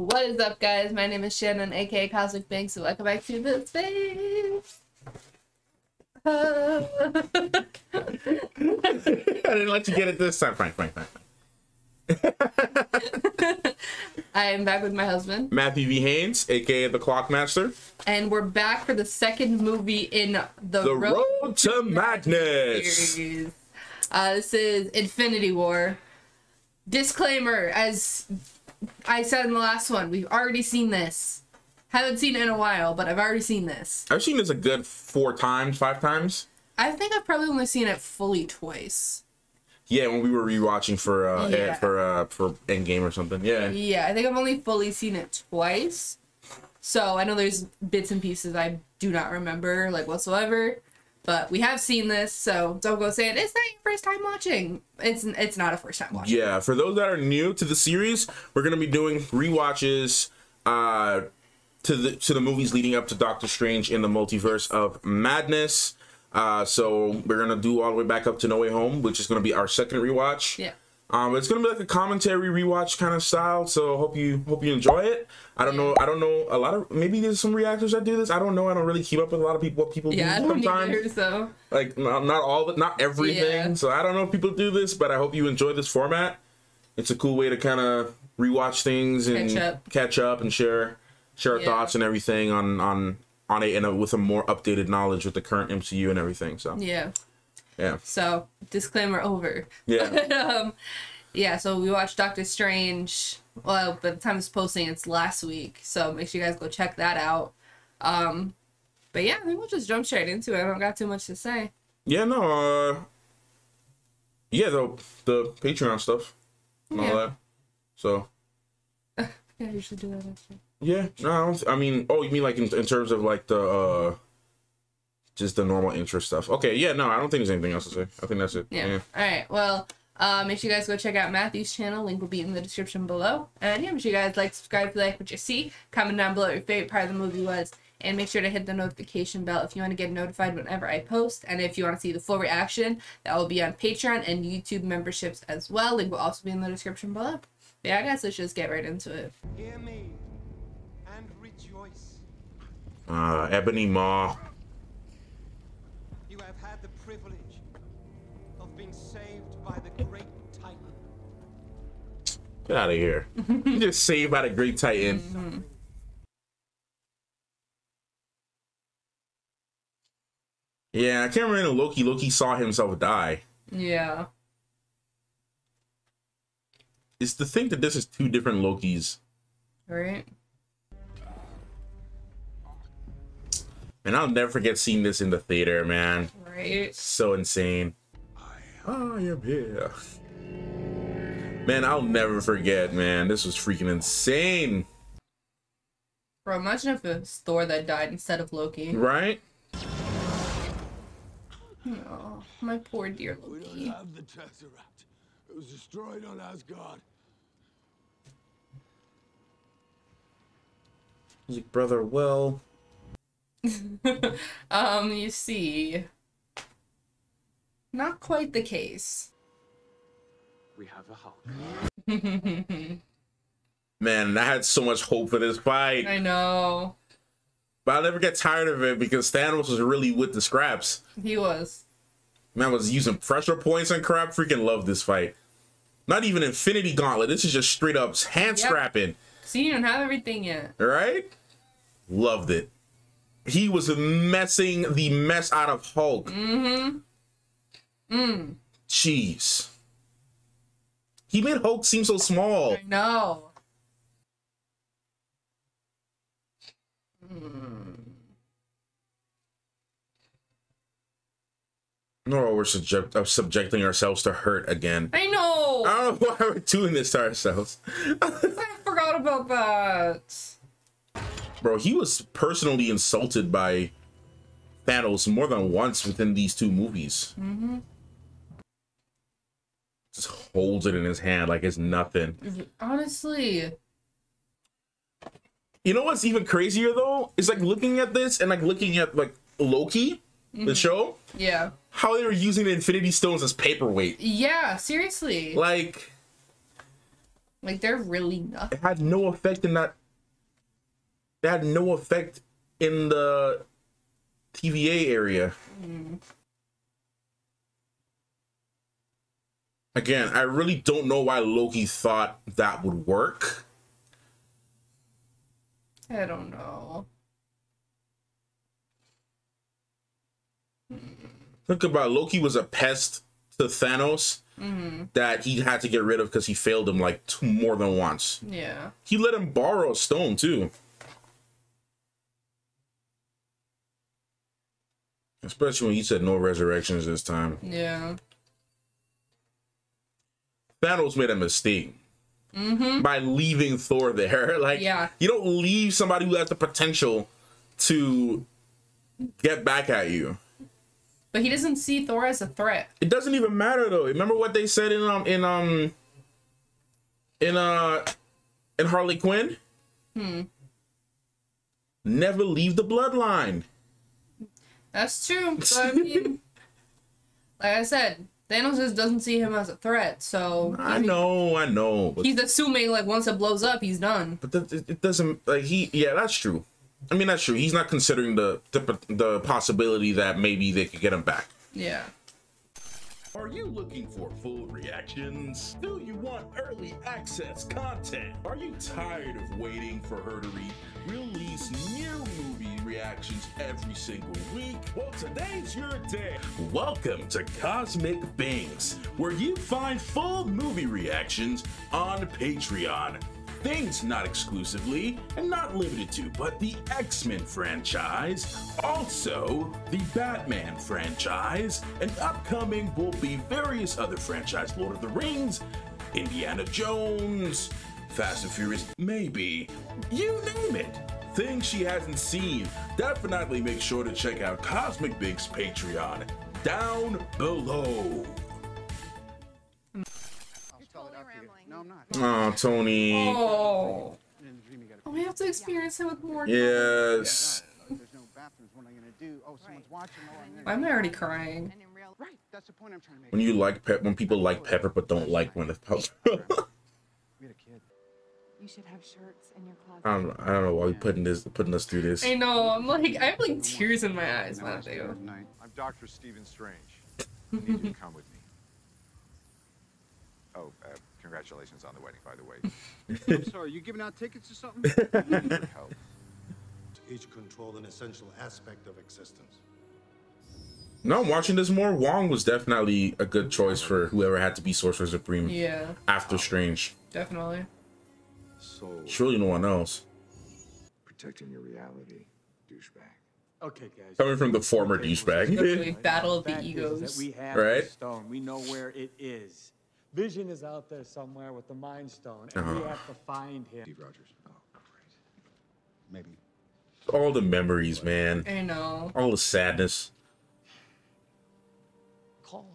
What is up, guys? My name is Shannon, aka Cosmic Banks, and welcome back to the space. I didn't let you get it this time. Fine. I am back with my husband, Matthew V. Haynes, aka the Clockmaster. and we're back for the second movie in the Road to Madness series. This is Infinity War. Disclaimer, as I said in the last one, we've already seen this. Haven't seen it in a while, but I've already seen this. I've seen this a good 4 times, 5 times. I think I've probably only seen it fully twice. Yeah, when we were rewatching for Endgame or something. Yeah. Yeah, I think I've only fully seen it twice. So I know there's bits and pieces I do not remember, like, whatsoever. But we have seen this, so don't go saying it's not your first time watching. It's not a first time watching. Yeah, for those that are new to the series, we're gonna be doing rewatches to the movies leading up to Doctor Strange in the Multiverse of Madness. So we're gonna do all the way back up to No Way Home, which is gonna be our second rewatch. Yeah. It's gonna be like a commentary rewatch kind of style. So hope you enjoy it. I don't know a lot of, maybe there's some reactors that do this. I don't know. I don't really keep up with a lot of people. What people do sometimes. Either, so. Like not all of it, not everything. Yeah. So I don't know if people do this, but I hope you enjoy this format. It's a cool way to kind of rewatch things and catch up and share our thoughts and everything on it, and with a more updated knowledge with the current MCU and everything. So yeah. So disclaimer over. Yeah. Yeah. So we watched Doctor Strange. Well, by the time it's posting, it's last week. So make sure you guys go check that out. But yeah, I think we'll just jump straight into it. I don't got too much to say. Yeah. No. Yeah. The Patreon stuff and all that. So. Yeah, I usually do that actually. Yeah. No. I mean. Oh, you mean like in terms of like the just the normal intro stuff. Okay. Yeah. No, I don't think there's anything else to say. I think that's it. Yeah. All right. Well. Make sure you guys go check out Matthew's channel. Link will be in the description below. And yeah, make sure you guys like, subscribe if you like what you see. Comment down below what your favorite part of the movie was. And make sure to hit the notification bell if you want to get notified whenever I post. And if you want to see the full reaction, that will be on Patreon and YouTube memberships as well. Link will also be in the description below. But yeah, I guess let's just get right into it. Hear me and rejoice. Ebony Maw. You have had the privilege of being saved by the great Titan. Get out of here. You just saved by the great Titan. Mm-hmm. Yeah, I can't remember in Loki. Loki saw himself die. Yeah. It's to think that this is 2 different Lokis. Right? And I'll never forget seeing this in the theater, man. Right? So insane. I am here. Man, I'll never forget, man. This was freaking insane. Bro, imagine if it was Thor that died instead of Loki. Right? Oh, my poor dear Loki. We don't have the Tesseract. It was destroyed on Asgard. He's like, brother, well... You see... Not quite the case. We have a Hulk. Man, I had so much hope for this fight. I know. But I'll never get tired of it because Thanos was really with the scraps. He was. Man was using pressure points and crap. Freaking love this fight. Not even Infinity Gauntlet. This is just straight up hand scrapping. So you don't have everything yet. Right? Loved it. He was messing the mess out of Hulk. Mm-hmm. Jeez. He made Hulk seem so small. I know. No, we're subjecting ourselves to hurt again. I know. I don't know why we're doing this to ourselves. I forgot about that. Bro, he was personally insulted by Thanos more than once within these 2 movies. Mm-hmm. Just holds it in his hand like it's nothing. Honestly. You know what's even crazier though? It's like looking at this and like looking at like Loki, the show. Yeah. How they were using the Infinity Stones as paperweight. Yeah, seriously. Like, Like, they're really nothing. It had no effect in that. It had no effect in the TVA area. Again, I really don't know why Loki thought that would work. I don't know. Think about it. Loki was a pest to Thanos that he had to get rid of because he failed him like more than once. Yeah. He let him borrow a stone too. Especially when he said no resurrections this time. Yeah. Thanos made a mistake by leaving Thor there. Like, you don't leave somebody who has the potential to get back at you. But he doesn't see Thor as a threat. It doesn't even matter though. Remember what they said in Harley Quinn? Never leave the bloodline. That's true. So I mean, like I said, Thanos just doesn't see him as a threat. So I know. He's assuming like once it blows up, he's done. But it doesn't like yeah, that's true. I mean, that's true. He's not considering the possibility that maybe they could get him back. Yeah. Are you looking for full reactions? Do you want early access content? Are you tired of waiting for her to release new movie reactions every single week? Well, today's your day. Welcome to Cosmic Bings, where you find full movie reactions on Patreon. Things not exclusively and not limited to, but the X-Men franchise, also the Batman franchise, and upcoming will be various other franchises, Lord of the Rings, Indiana Jones, Fast and Furious, maybe, you name it. Things she hasn't seen. Definitely make sure to check out Cosmic Big's Patreon down below. Oh, Tony. Oh, we have to experience it with more. Yes. Why am I already crying? When you like when people like Pepper but don't like when it's Pepper. You should have shirts in your closet. I don't know why we putting us through this. I know. I have like tears in my eyes when I do. I'm Dr. Stephen Strange. I need you to come with me. Oh, congratulations on the wedding, by the way. I'm sorry, you giving out tickets or something? Help. Each control an essential aspect of existence. No, I'm watching this more. Wong was definitely a good choice for whoever had to be Sorcerer Supreme. Yeah. After Strange. Definitely. So Surely no one else. protecting your reality, douchebag. Okay, guys. Coming from the former douchebag. Battle of the egos. We have Right? the stone. We know where it is. Vision is out there somewhere with the Mind Stone, and we have to find him. Steve Rogers. Oh, great. Maybe. All the memories, man. I know. All the sadness. Call him.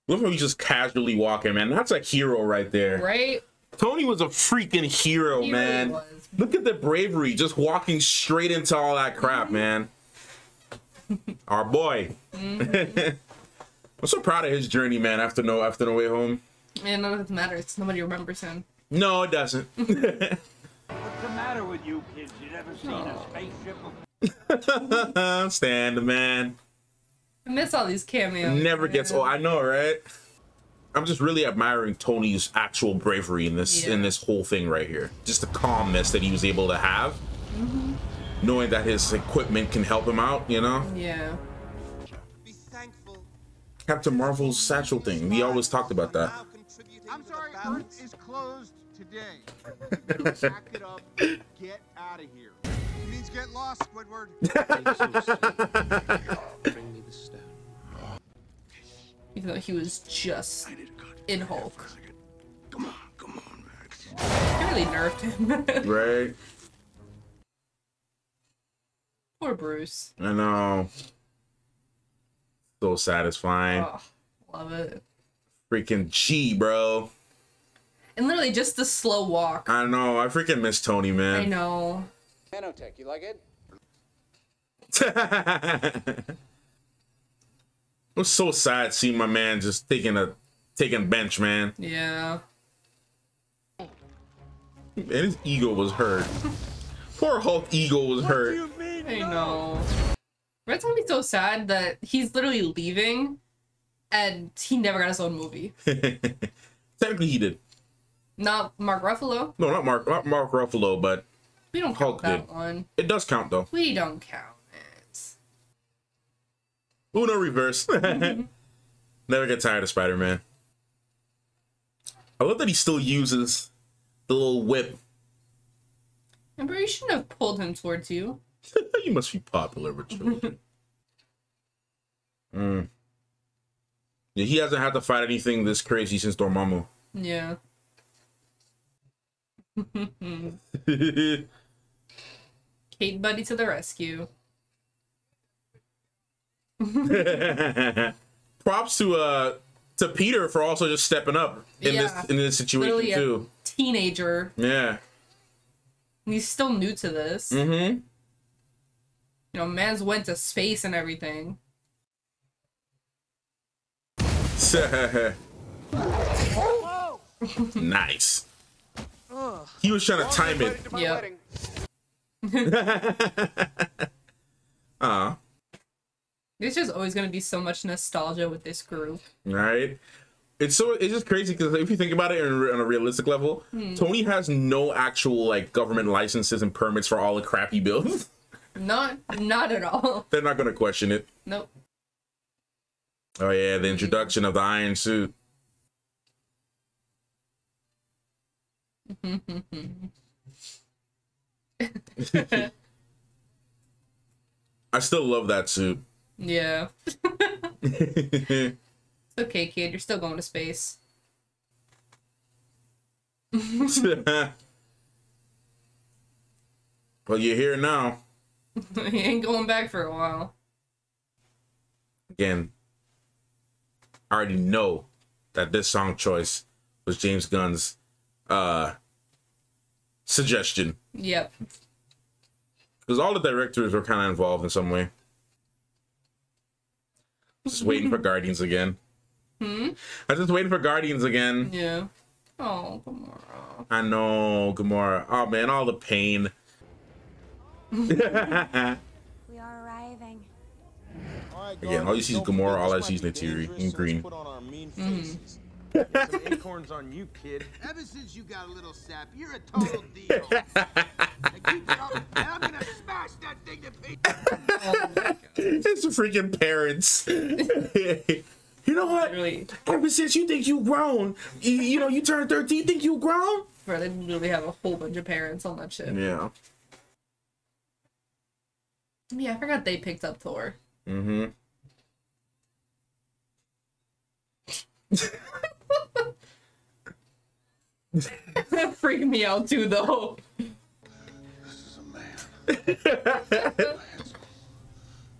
Look how he's just casually walking, man. That's a hero right there. Right? Tony was a freaking hero, He man. really was. Look at the bravery, just walking straight into all that crap, man. Our boy. I'm so proud of his journey, man. After No Way Home. And none of it matters. Nobody remembers him. No, it doesn't. What's the matter with you kids? You never seen a spaceship before? Stand, man. I miss all these cameos. Never gets old. I know, right? I'm just really admiring Tony's actual bravery in this whole thing right here. Just the calmness that he was able to have, knowing that his equipment can help him out. You know. Yeah. Be thankful. Captain Marvel's satchel thing. We always talked about that. I'm sorry, Earth is closed today. Pack it up, get out of here. It means get lost, Squidward. Bring me the stone. Even though he was just in Hulk. Come on, Max. They really nerfed him. Right. Poor Bruce. I know. So satisfying. Oh, love it. Freaking G, bro. And literally just the slow walk. I know. I freaking miss Tony, man. I know. Nanotech, you like it? It was so sad seeing my man just taking a taking bench, man. Yeah. And his ego was hurt. Poor Hulk ego was hurt. I know. It's gonna be so sad that he's literally leaving and he never got his own movie. Technically he did. Not Mark Ruffalo. No, not Mark Ruffalo, but we don't Hulk count that did. one. It does count though. We don't count it. Uno reverse. Never get tired of Spider-Man. I love that he still uses the little whip. Remember, you shouldn't have pulled him towards you. You must be popular with children. Yeah, he hasn't had to fight anything this crazy since Dormammu. Yeah. Kate Buddy to the rescue. Props to Peter for also just stepping up in this situation literally too. A teenager. Yeah. He's still new to this. Mm-hmm. You know, man's went to space and everything. Nice. He was trying to time it. Yeah. There's just always gonna be so much nostalgia with this group. Right? It's just crazy because if you think about it on a realistic level, Tony has no actual like government licenses and permits for all the crap he builds. Not at all. They're not gonna question it. Nope. Oh yeah, the introduction of the iron suit. I still love that suit. Yeah. It's okay, kid. You're still going to space. Well, you're here now. He ain't going back for a while. Again, I already know that this song choice was James Gunn's suggestion. Yep. Because all the directors were kind of involved in some way. Just waiting for Guardians again. I'm just waiting for Guardians again. Yeah. Oh, Gamora. I know, Gamora. Oh man, all the pain. We are arriving. Again, all you see is Gamora, all I see is Neytiri in green. Put on our mean faces. Some acorns on you, kid. Ever since you got a little sap, you're a total deal. Now keep it up, and I'm gonna smash that thing to pieces. It's freaking parents. You know what? Really? Ever since you think you grown, you know, you turned 13, think you grown? Bro, they really have a whole bunch of parents on that shit. Yeah. Yeah, I forgot they picked up Thor. Mm-hmm. That freaked me out too, though. This is a man.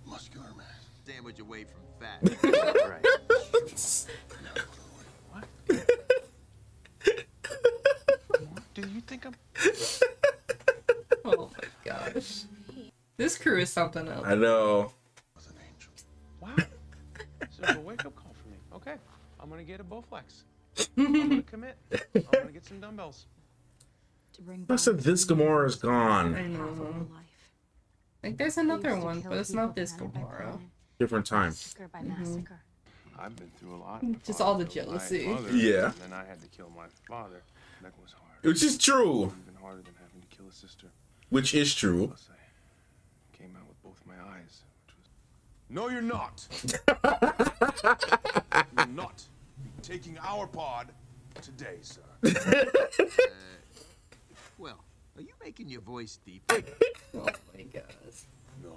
Muscular man. Sandwich away from fat. Right. What do you think I'm... Oh my gosh. This crew is something else. I know. Was an angel. Wow. This is a wake-up call for me. Okay, I'm gonna get a Bowflex. I'm gonna commit. I'm gonna get some dumbbells. To bring I said this Gamora is I gone. know. Like, there's another one, but it's not this Gamora. Different time. By massacre. I've been through a lot. Just all the jealousy. Yeah. And then I had to kill my father. That was hard. Which is true. Even harder than having to kill a sister. Which is true. Plus, I came out with both my eyes, which was... No, you're not. You're not taking our pod today, sir. Well, are you making your voice deep? Oh my gosh.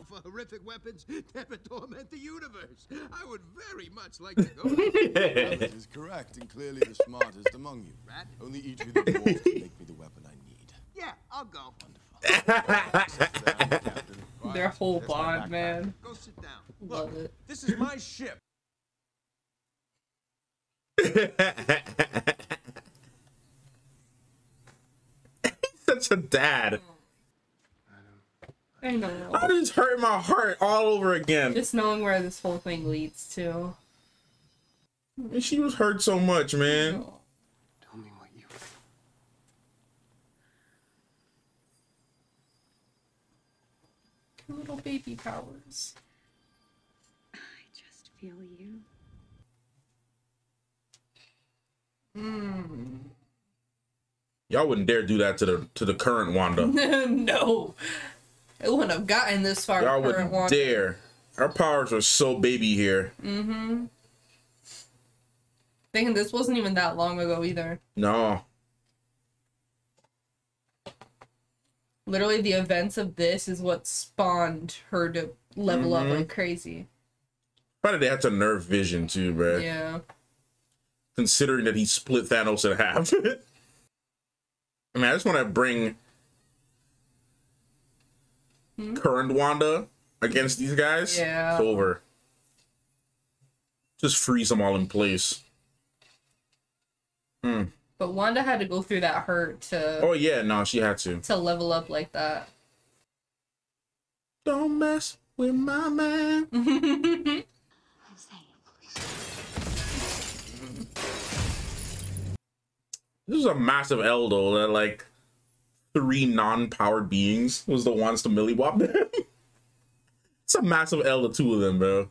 For horrific weapons that would torment the universe. I would very much like to go. That is correct, and clearly the smartest among you. Rat? Only each with a dwarf can make me the weapon I need. Yeah, I'll go. Their whole That's my bond, backpack. man. Go sit down. Love it. This is my ship. Such a dad. I know. Oh, this hurt my heart all over again. Just knowing where this whole thing leads to. And she was hurt so much, man. Tell me what you... Little baby powers. I just feel you. Y'all wouldn't dare do that to the current Wanda. No. It wouldn't have gotten this far. Y'all wouldn't dare. Her powers are so baby here. Thinking this wasn't even that long ago either. No. Literally, the events of this is what spawned her to level up like crazy. Probably they had to nerf Vision too, bro. Yeah. Considering that he split Thanos in half. I mean, I just want to bring current Wanda against these guys. Yeah. It's over. Just freeze them all in place. But Wanda had to go through that hurt to... Oh, yeah. No, she had to. To level up like that. Don't mess with my man. This is a massive L, though. That, like, 3 non-powered beings was the ones to millywop them. It's a massive L to 2 of them, bro.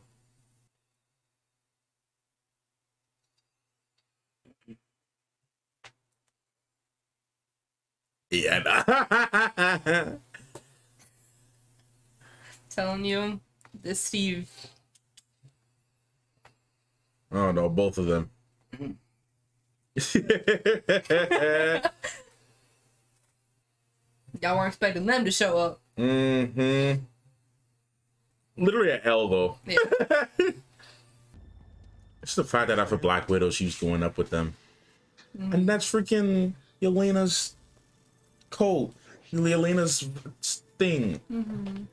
Yeah. Telling you, this Steve. Oh, no, both of them. Y'all weren't expecting them to show up. Literally an L, though. Yeah. It's the fact that after Black Widow, she's going up with them. And that's freaking Yelena's coat. Yelena's thing.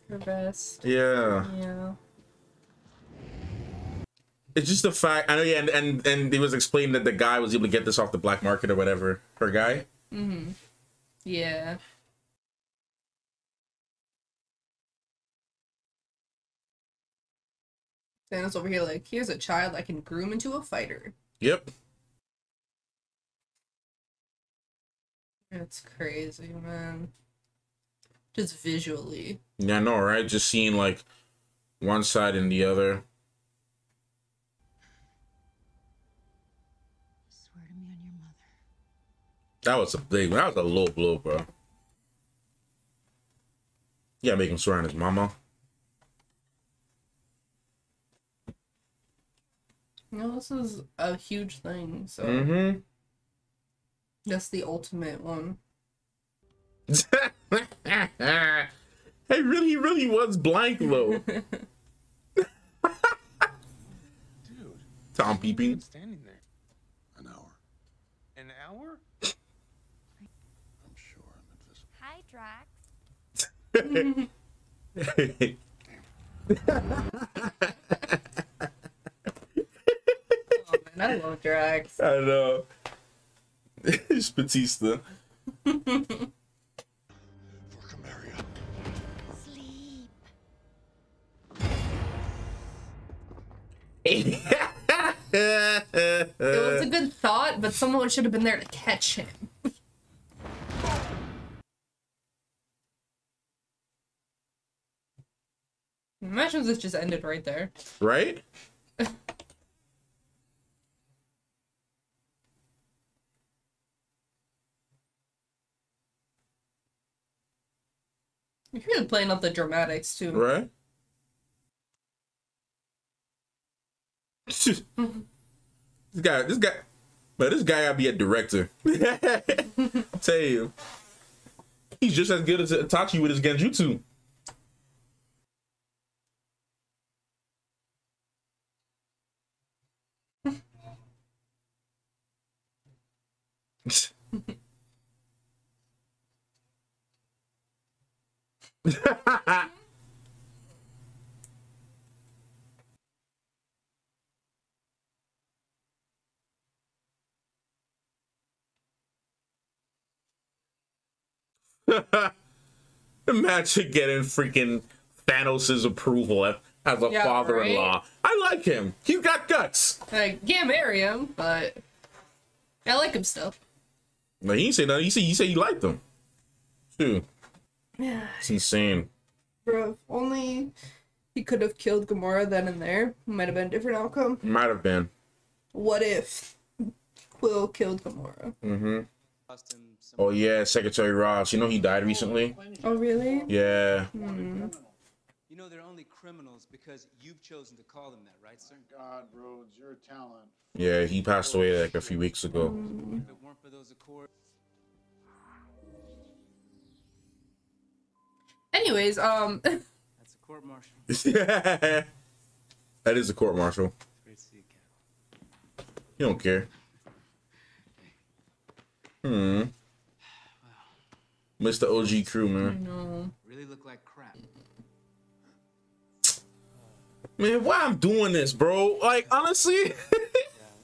Her best. Yeah. Yeah. It's just the fact, I know, yeah, and it was explained that the guy was able to get this off the black market or whatever. Her guy. Yeah. Thanos over here like, here's a child I can groom into a fighter. Yep. It's crazy, man. Just visually. Yeah, I know, right? Just seeing like one side and the other. Swear to me on your mother. That was a big one. That was a low blow, bro. Yeah, make him swear on his mama. No, this is a huge thing, so that's the ultimate one. He really was blank though. Dude. Tom peeping. Standing there. An hour. An hour? I'm sure I'm invisible. Hi, Drax. Oh, man, I love Drax. I know. It's Batista. For Camaria. Sleep. It was a good thought, but someone should have been there to catch him. Imagine if this just ended right there. Right? You're really playing up the dramatics too. Right? this guy, but this guy gotta be a director. Tell you, he's just as good as Itachi with his genjutsu. Imagine getting freaking Thanos' approval as a father-in-law. Right? like him. He's got guts. I can't marry him, but I like him still. No, he didn't say nothing. You say you liked him. Dude. Yeah. It's insane. Bro, if only he could have killed Gamora then and there. Might have been a different outcome. Might have been. What if Quill killed Gamora? Mm-hmm. Oh, yeah, Secretary Ross. You know he died recently? Oh, really? Yeah. Hmm. You know they're only criminals because you've chosen to call them that, right, sir? God, Rhodes, you're a talent. Yeah, he passed away like a few weeks ago. If it weren't for those accords. Anyways, That's a court martial. That is a court martial. Great to see you, Cap. You don't care. Mr. OG crew, man. No. Really look like crap. Man, why I'm doing this, bro? Like, honestly, Yeah,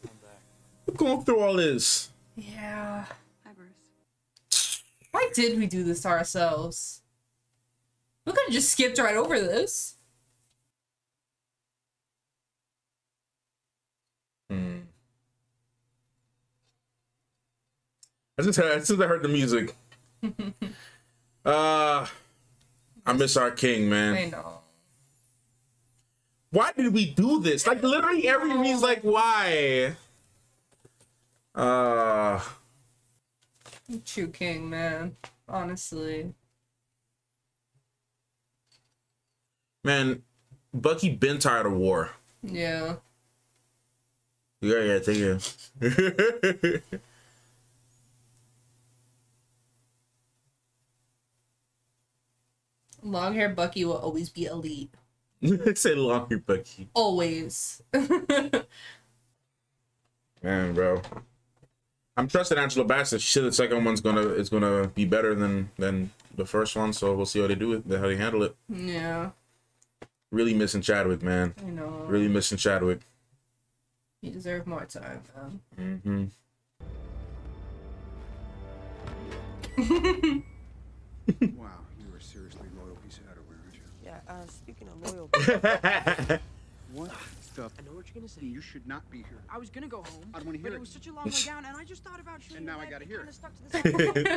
I'm back. I'm going through all this. Yeah. Hi, Bruce. Why did we do this to ourselves? We could have just skipped right over this. As soon as I heard the music. I miss our king, man. I know. Why did we do this? Like, literally every means like, why? True king, man. Honestly. Man, Bucky been tired of war. Yeah. Yeah, take it. Long hair Bucky will always be elite. Say long hair Bucky. Always. Man, bro. I'm trusting Angela Bassett. She said the second one's gonna be better than the first one, so we'll see how they do it, how they handle it. Yeah. Really missing Chadwick, man. I know. Really missing Chadwick. You deserve more time, man. Wow, you were seriously loyal piece of outerwear, aren't you? Yeah, speaking of loyalty. What the? I know what you're gonna say. You should not be here. I was gonna go home. I don't want to But hear it was such a long way down, and I just thought about shooting. And now the I leg gotta that hear kinda it. stuck to the side.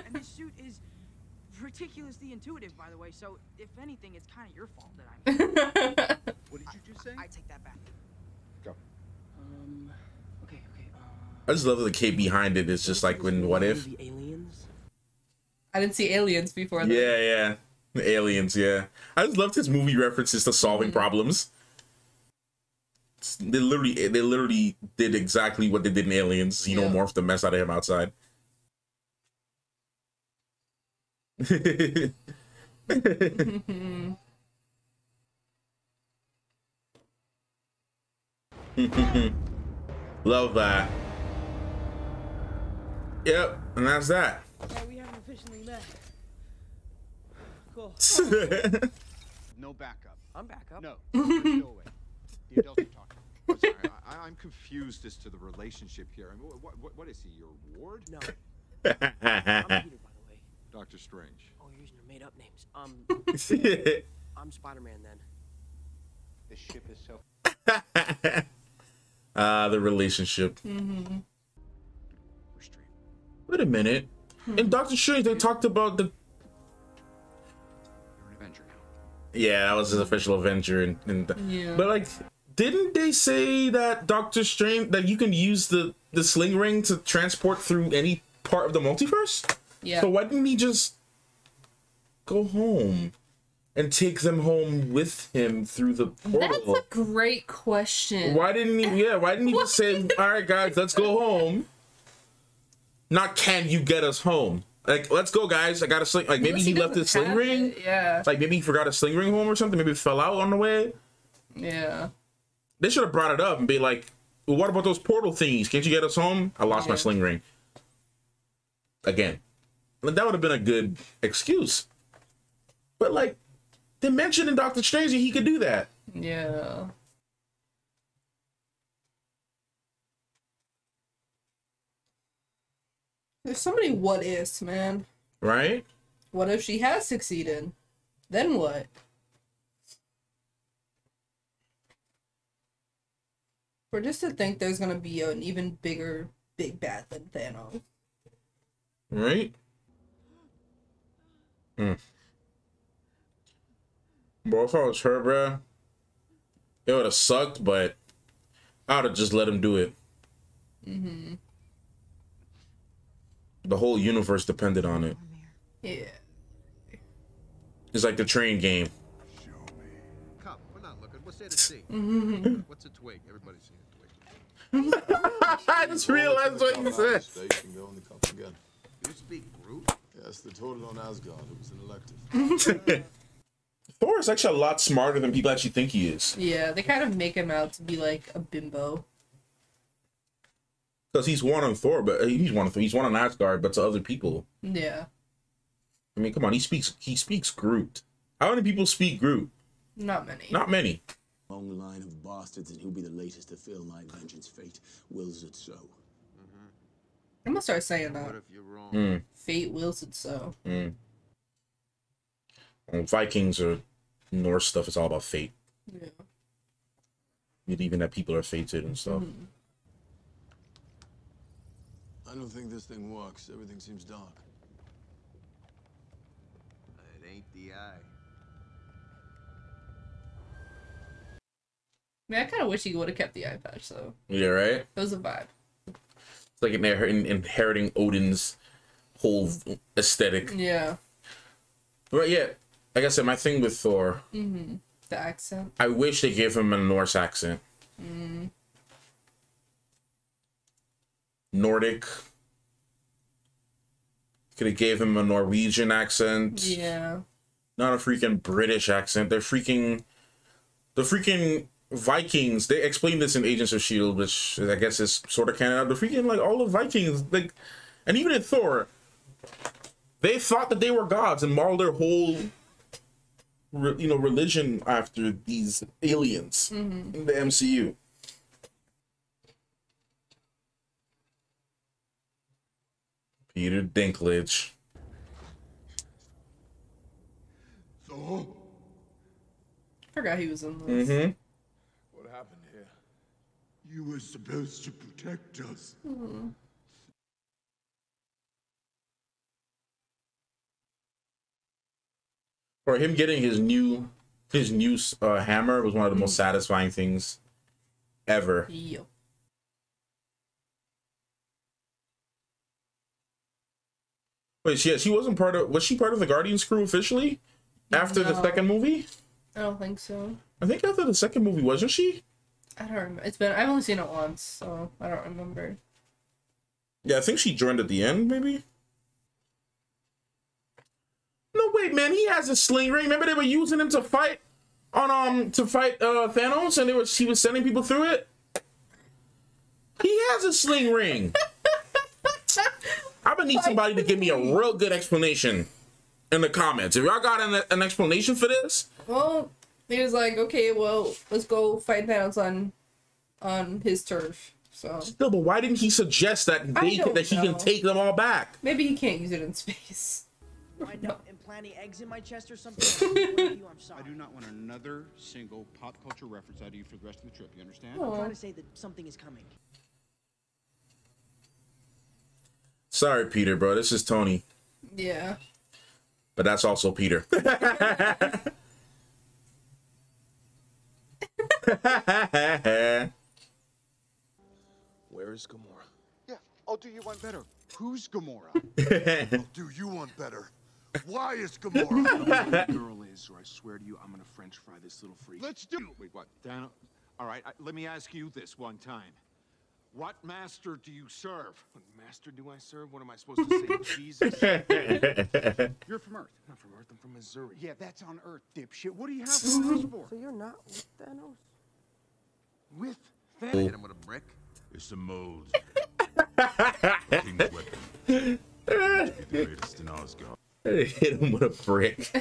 And this suit is ridiculously intuitive, by the way. So if anything, it's kind of your fault that I'm. What did you just say? I take that back. Go. Okay. I just love the cape behind it. It's just like when What If? The aliens. I didn't see aliens before that. Yeah. The aliens, yeah. I just loved his movie references to solving problems. They literally did exactly what they did in Aliens. You know, morph the mess out of him outside. Love that. Yep, and that's that. Yeah, we haven't officially met. Cool. No backup. I'm back up. No. No way. The adults are talking. I'm sorry, I'm confused as to the relationship here. I mean, what is he, your ward? No. I'm Peter, by the way. Doctor Strange. Oh, you're using your made-up names. I'm Spider-Man then. This ship is so. The relationship. Restrained. Wait a minute. In Doctor Strange, they talked about the. You're an Avenger now. Yeah, that was his official Avenger, Yeah. But like, didn't they say that Doctor Strange that you can use the sling ring to transport through any part of the multiverse? Yeah. So why didn't he just go home and take them home with him through the portal? That's a great question. Why didn't he? Yeah, why didn't he just say, "All right, guys, let's go home"? Not can you get us home? Like, let's go, guys. I got a sling. Like, maybe he left his sling ring. Yeah. Like, maybe he forgot a sling ring home or something. Maybe it fell out on the way. Yeah. They should have brought it up and be like, well, what about those portal thingies? Can't you get us home? I lost my sling ring. Again. Like, that would have been a good excuse. But, like, they mentioned in Doctor Strange that he could do that. Yeah. There's so many what ifs, man. Right? What if she has succeeded? Then what? For just to think there's gonna be an even bigger big bad than Thanos. Right? Bro, if I was her, bro, it would have sucked, but I would have just let him do it. The whole universe depended on it. Yeah. It's like the train game. Come, we're not looking. What's there to see? What's a twig? Everybody's seen a twig. I just realized what you said. Station, go in the cup again. You speak Groot? Yes, they told it on Asgard. It was an elective. Thor is actually a lot smarter than people actually think he is. Yeah, they kind of make him out to be like a bimbo. Because he's one on Thor, but he's one on Asgard, but to other people. Yeah. I mean, come on, he speaks Groot. How many people speak Groot? Not many. Not many. Long line of bastards, and he'll be the latest to feel my vengeance. Fate wills it so. I'm gonna start saying that. What if you're wrong? Fate wills it so. Well, Vikings or Norse stuff, it's all about fate. Yeah. Believing that people are fated and stuff. I don't think this thing works. Everything seems dark. It ain't the eye. I mean, I kind of wish he would have kept the eye patch though. Yeah, right? It was a vibe. It's like inheriting Odin's whole aesthetic. Yeah. But yeah, like I said, my thing with Thor, The accent. I wish they gave him a Norse accent. Nordic. Could have gave him a Norwegian accent. Yeah. Not a freaking British accent. The freaking Vikings. They explained this in Agents of S.H.I.E.L.D., which I guess is sort of canon. The freaking, like, all the Vikings, like, and even in Thor, they thought that they were gods and modeled their whole, religion after these aliens in the MCU. Peter Dinklage. So? Forgot he was in this. What happened here? You were supposed to protect us. For him getting his new hammer was one of the most satisfying things ever. Yep. Wait, she wasn't part of. Was she part of the Guardians crew officially after the second movie? I don't think so. I think after the second movie, wasn't she? I don't remember. I've only seen it once, so I don't remember. Yeah, I think she joined at the end, maybe. No, wait, man, he has a sling ring. Remember they were using him to fight Thanos, and he was sending people through it. He has a sling ring. I'm gonna need somebody to give me a real good explanation in the comments. If y'all got an explanation for this, well, he was like, okay, well, let's go fight Thanos on his turf. So still, but why didn't he suggest that he can take them all back? Maybe he can't use it in space. Wind up implanting eggs in my chest or something? I'm sorry. I do not want another single pop culture reference out of you for the rest of the trip. You understand? I'm trying to say that something is coming. Sorry, Peter, bro. This is Tony. Yeah. But that's also Peter. Where is Gamora? Yeah, I'll do you one better. Who's Gamora? I'll do you one better. Why is Gamora? I don't know who the girl is, or I swear to you, I'm gonna French fry this little freak. Let's do. Wait, what? Dan, all right, let me ask you this one time. What master do you serve? What master do I serve? What am I supposed to say? Jesus? You're from Earth. Not from Earth, I'm from Missouri. Yeah, that's on Earth, dipshit. What do you have Thanos for? So you're not with Thanos? With Hit Thanos? him with a brick. It's the mold. King's weapon. The greatest in Asgard. Hit him with a brick.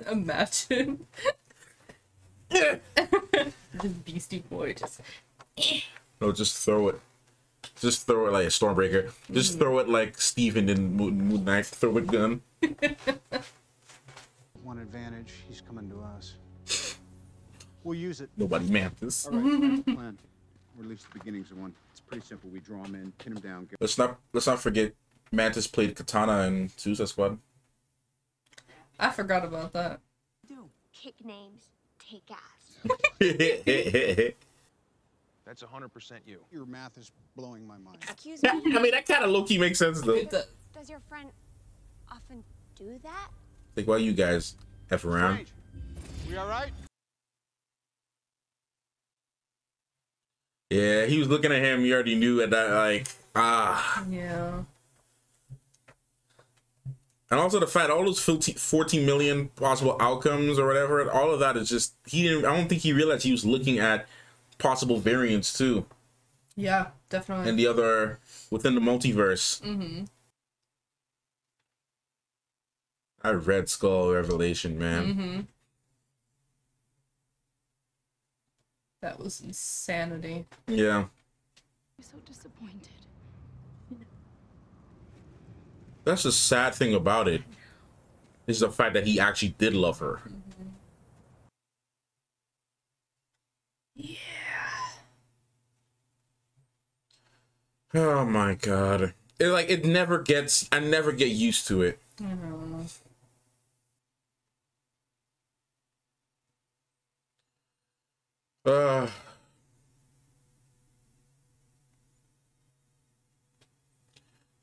Imagine. The Beastie Boy just. No, just throw it. Just throw it like a Stormbreaker. Just throw it like Steven in Moon Knight. Throw a gun. One advantage, he's coming to us. We'll use it. Nobody Mantis. All right, that's the plan. or at least the beginnings of one. It's pretty simple. We draw them in, pin them down. Let's not forget Mantis played Katana in Suicide Squad. I forgot about that. Kick names, take ass. That's 100% you. Your math is blowing my mind. Excuse me? I mean, that kind of low-key makes sense, though. Does your friend often do that? Like, why you guys F around? We all right? Yeah, he was looking at him. You already knew at that, like, Yeah. And also the fact all those 14 million possible outcomes or whatever, all of that is just I don't think he realized he was looking at possible variants too. Yeah, definitely. And the other within the multiverse. Mm-hmm. I read Skull Revelation, man. Mm-hmm. That was insanity. Yeah. I'm so disappointed. That's the sad thing about it. Is the fact that he actually did love her. Mm-hmm. Yeah. Oh my god. It never gets, I never get used to it. I know.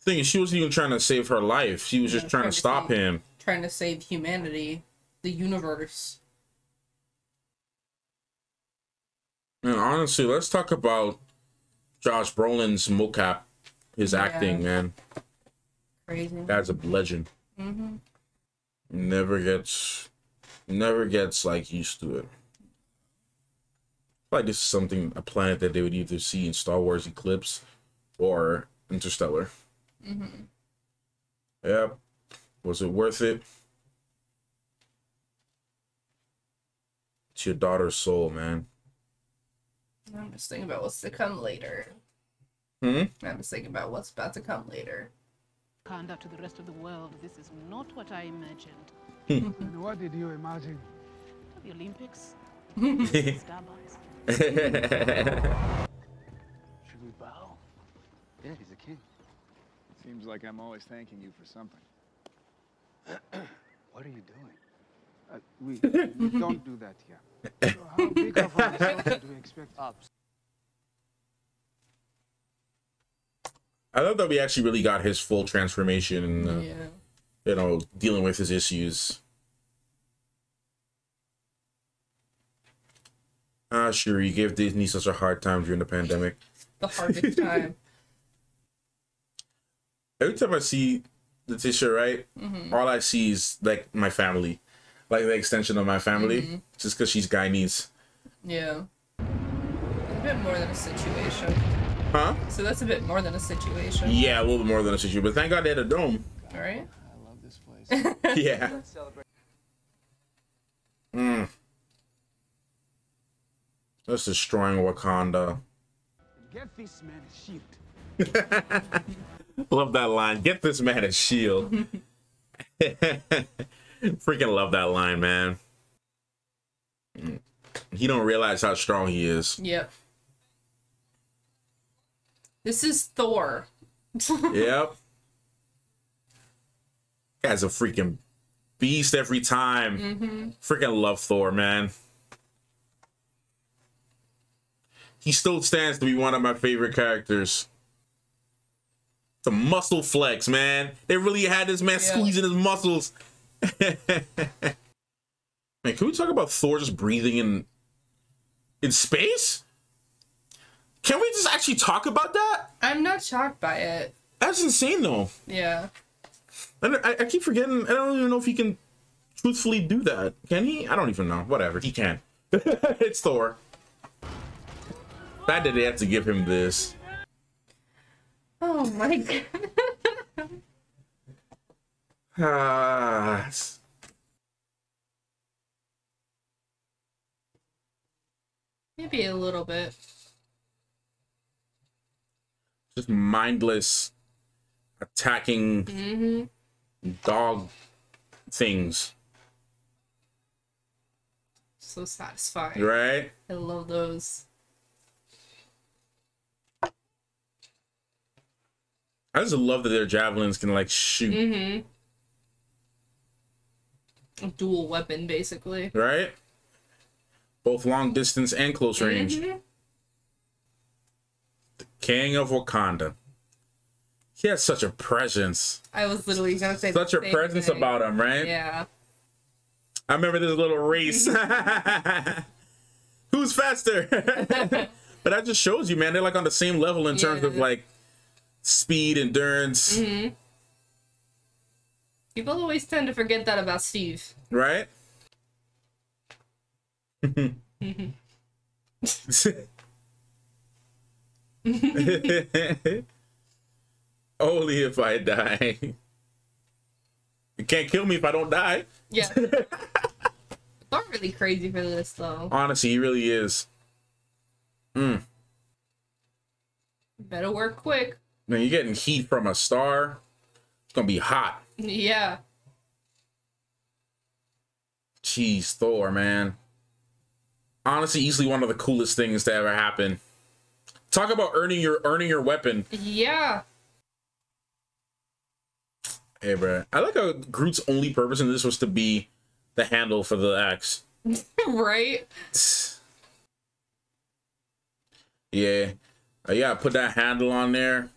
Thing is, she wasn't even trying to save her life. She was just trying to stop him. Trying to save humanity, the universe. And honestly, let's talk about Josh Brolin's mocap, his acting, man. Crazy. Guy's a legend. Mm-hmm. Never gets like used to it. Like this is something, a planet that they would either see in Star Wars Eclipse or Interstellar. Mm-hmm. Yep. Was it worth it? It's your daughter's soul, man. I'm just thinking about what's to come later. I'm just thinking about what's about to come later. Conduct to the rest of the world. This is not what I imagined. And what did you imagine? The Olympics. Starbucks. Should we bow? Yeah, he's a king. Seems like I'm always thanking you for something. What are you doing? We don't do that here. So how big of a result do we expect? I love that we actually really got his full transformation and, you know, dealing with his issues. Sure, you gave Disney such a hard time during the pandemic. The hardest time. Every time I see Letitia, right, all I see is, like, my family. Like, the extension of my family. Just because she's Guyanese. Yeah. A bit more than a situation. Huh? So that's a bit more than a situation. Yeah, a little bit more than a situation. But thank God they had a dome. All right. I love this place. Yeah. That's destroying Wakanda. Get this man a shield. Love that line. Get this man a shield. Freaking love that line, man. He don't realize how strong he is. Yep. This is Thor. Yep. Guy's a freaking beast every time. Freaking love Thor, man. He still stands to be one of my favorite characters. The muscle flex, man. They really had this man squeezing his muscles. Man, can we talk about Thor just breathing in space? Can we just actually talk about that? I'm not shocked by it. That's insane, though. Yeah. I keep forgetting. I don't even know if he can truthfully do that. Can he? I don't even know. Whatever. He can. It's Thor. Bad that they have to give him this. Oh my god. Maybe a little bit. Just mindless attacking dog things. So satisfying. Right? I love those. I just love that their javelins can like shoot. Mm-hmm. A dual weapon, basically. Right? Both long distance and close range. Mm-hmm. The King of Wakanda. He has such a presence. I was literally gonna say such a presence about him, right? Yeah. I remember this little race. Who's faster? But that just shows you, man, they're like on the same level in terms of like speed, endurance. Mm-hmm. People always tend to forget that about Steve. Right? Only if I die. You can't kill me if I don't die. Yeah. Thor really crazy for this though. Honestly, he really is. Better work quick. Man, you're getting heat from a star. It's gonna be hot. Yeah. Jeez, Thor, man. Honestly, easily one of the coolest things to ever happen. Talk about earning your weapon. Yeah. Hey, bro. I like how Groot's only purpose in this was to be the handle for the axe. Right? Yeah. You gotta put that handle on there.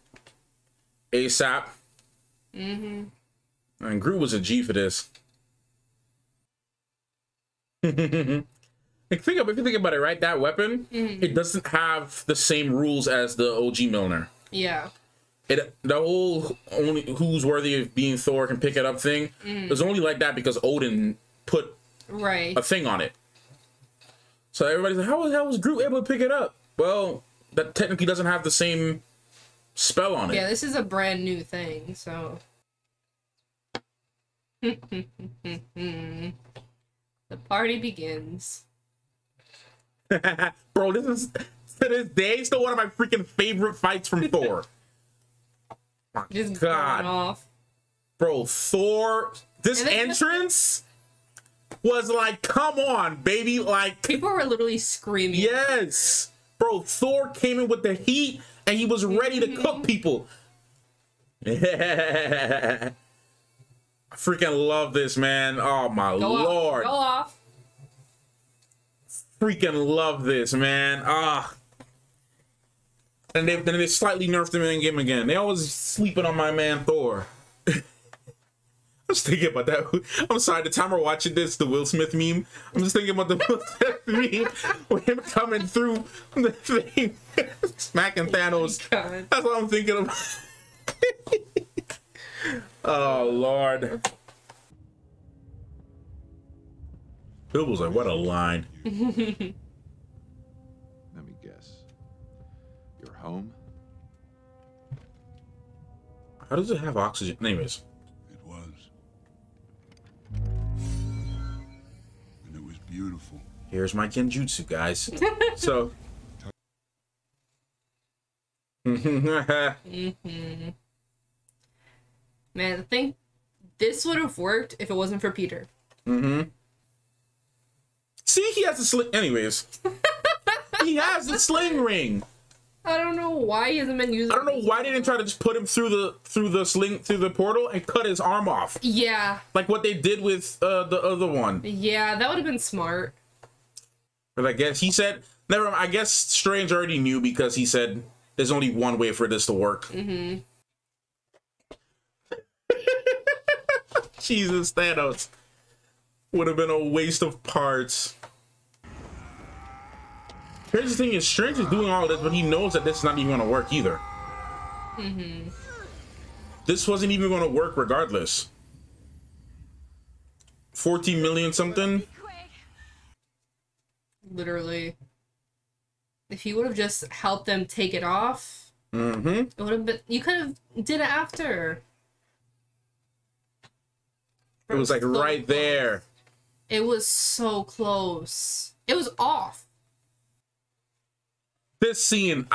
ASAP. Mm-hmm. And Groot was a G for this. If you think about it, right? That weapon, it doesn't have the same rules as the OG Mjolnir. Yeah. The whole only who's worthy of being Thor can pick it up thing was only like that because Odin put a thing on it. So everybody's like, how the hell was Groot able to pick it up? Well, that technically doesn't have the same spell on it. Yeah, this is a brand new thing, so. The party begins. Bro, this is to this day still one of my freaking favorite fights from Thor. Just God. Off. Bro, Thor, this entrance was like, come on, baby. Like, people were literally screaming. Yes. Bro, Thor came in with the heat and he was ready to cook people. Yeah. I freaking love this, man. Oh my Lord. Go off. Freaking love this, man. Ah. And they slightly nerfed him in game again. They always sleeping on my man Thor. I was thinking about that. I'm sorry, the time we're watching this, the Will Smith meme, I'm just thinking about the Will Smith meme with him coming through the thing, smacking Thanos. Oh, that's what I'm thinking of. Oh, Lord. Bill was like, what a line. Let me guess. You're home? How does it have oxygen? Anyways. It was. And it was beautiful. Here's my Genjutsu, guys. So. Man, I think this would have worked if it wasn't for Peter. See, he has a sling. Anyways. He has the sling ring. I don't know why he hasn't been using. I don't know why they didn't try to just put him through the portal and cut his arm off. Yeah. Like what they did with the other one. Yeah, that would have been smart. But I guess he said never mind, I guess Strange already knew because he said there's only one way for this to work. Jesus, Thanos. Would have been a waste of parts. Here's the thing is, Strange is doing all this, but he knows that this is not even going to work either. This wasn't even going to work regardless. 14 million something? Literally. If he would have just helped them take it off, it would have been. You could have did it after. It was like right there. It was so close. It was off. This scene,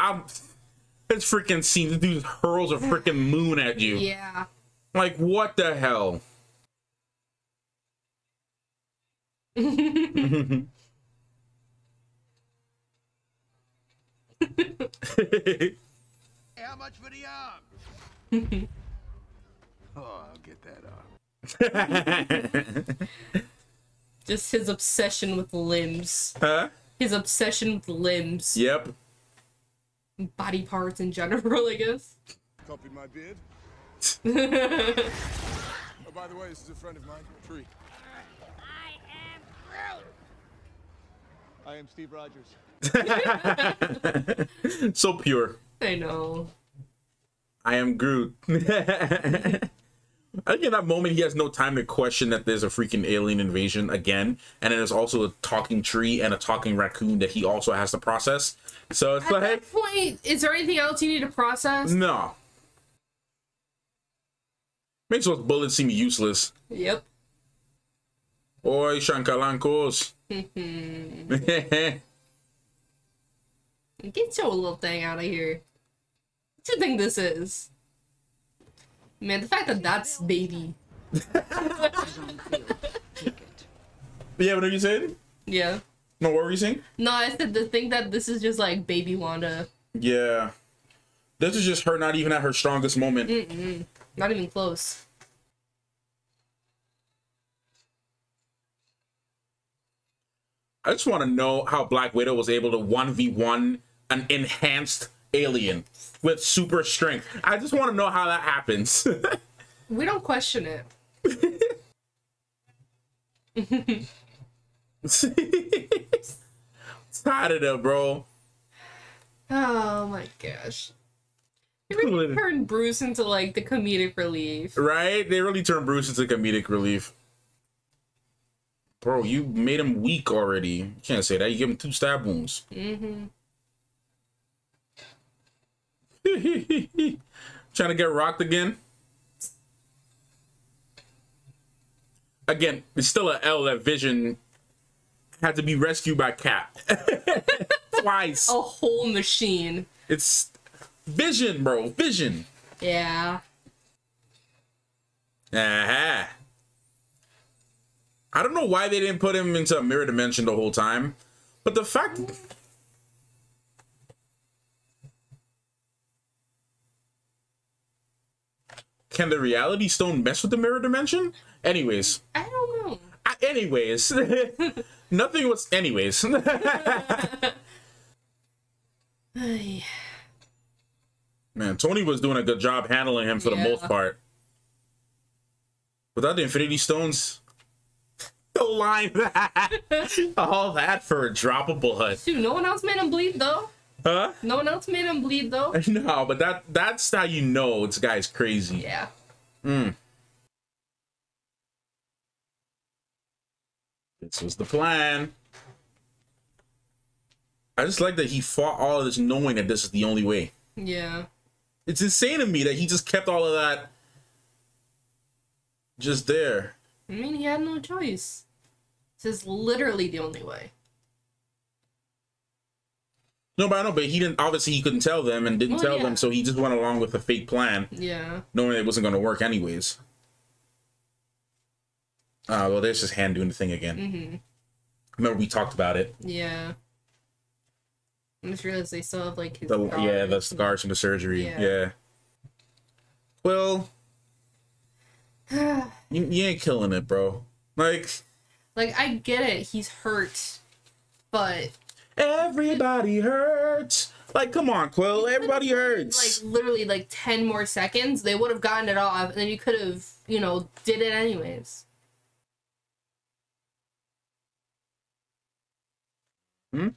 this freaking scene, this dude hurls a freaking moon at you. Yeah. Like, what the hell? How much for the arm? Oh, I'll get that off. Just his obsession with limbs. Huh? His obsession with limbs. Yep. Body parts in general, I guess. Copied my beard. Oh, by the way, this is a friend of mine, Tree. I am Steve Rogers. So pure. I know. I am Groot. I think in that moment he has no time to question that there's a freaking alien invasion again, and then there's also a talking tree and a talking raccoon that he also has to process. So it's at like, that point, is there anything else you need to process? No. Makes those bullets seem useless. Yep. Oi, Shankalankos. Get your little thing out of here. What do you think this is? Man, the fact that that's baby. Yeah, what are you saying? Yeah. No, what were you saying? No, I said the thing that this is just like baby Wanda. Yeah. This is just her not even at her strongest moment. Not even close. I just want to know how Black Widow was able to 1v1 an enhanced alien with super strength. I just want to know how that happens. We don't question it. Tired of that, bro. Oh my gosh. They really turned Bruce into like the comedic relief. Right? They really turned Bruce into comedic relief. Bro, you made him weak already. You can't say that. You give him 2 stab wounds. Trying to get rocked again. Again, it's still an L that Vision had to be rescued by Cap. Twice. A whole machine. It's Vision, bro. Vision. Yeah. I don't know why they didn't put him into a mirror dimension the whole time, but the fact... Can the reality stone mess with the mirror dimension? Anyways. I don't know. Anyways. Nothing was... Anyways. Man, Tony was doing a good job handling him for the most part. Without the Infinity Stones... line that. All that for a drop of blood. Dude, no one else made him bleed though. Huh? No one else made him bleed though. No, but that's how you know this guy's crazy. Yeah. This was the plan. I just like that he fought all of this knowing that this is the only way. Yeah. It's insane to me that he just kept all of that just there. I mean, he had no choice. This is literally the only way. No, but I know, but he didn't, obviously he couldn't tell them and didn't tell them, so he just went along with a fake plan. Yeah. Knowing it wasn't going to work anyways. Well, there's his hand doing the thing again. Remember we talked about it. Yeah. I just realized they still have like his yeah, the scars from the surgery. Yeah. Well, you ain't killing it, bro. Like I get it, he's hurt, but everybody hurts. Like, come on, Quill, everybody hurts. Like literally like 10 more seconds, they would have gotten it off, and then you could have, you know, did it anyways. I'm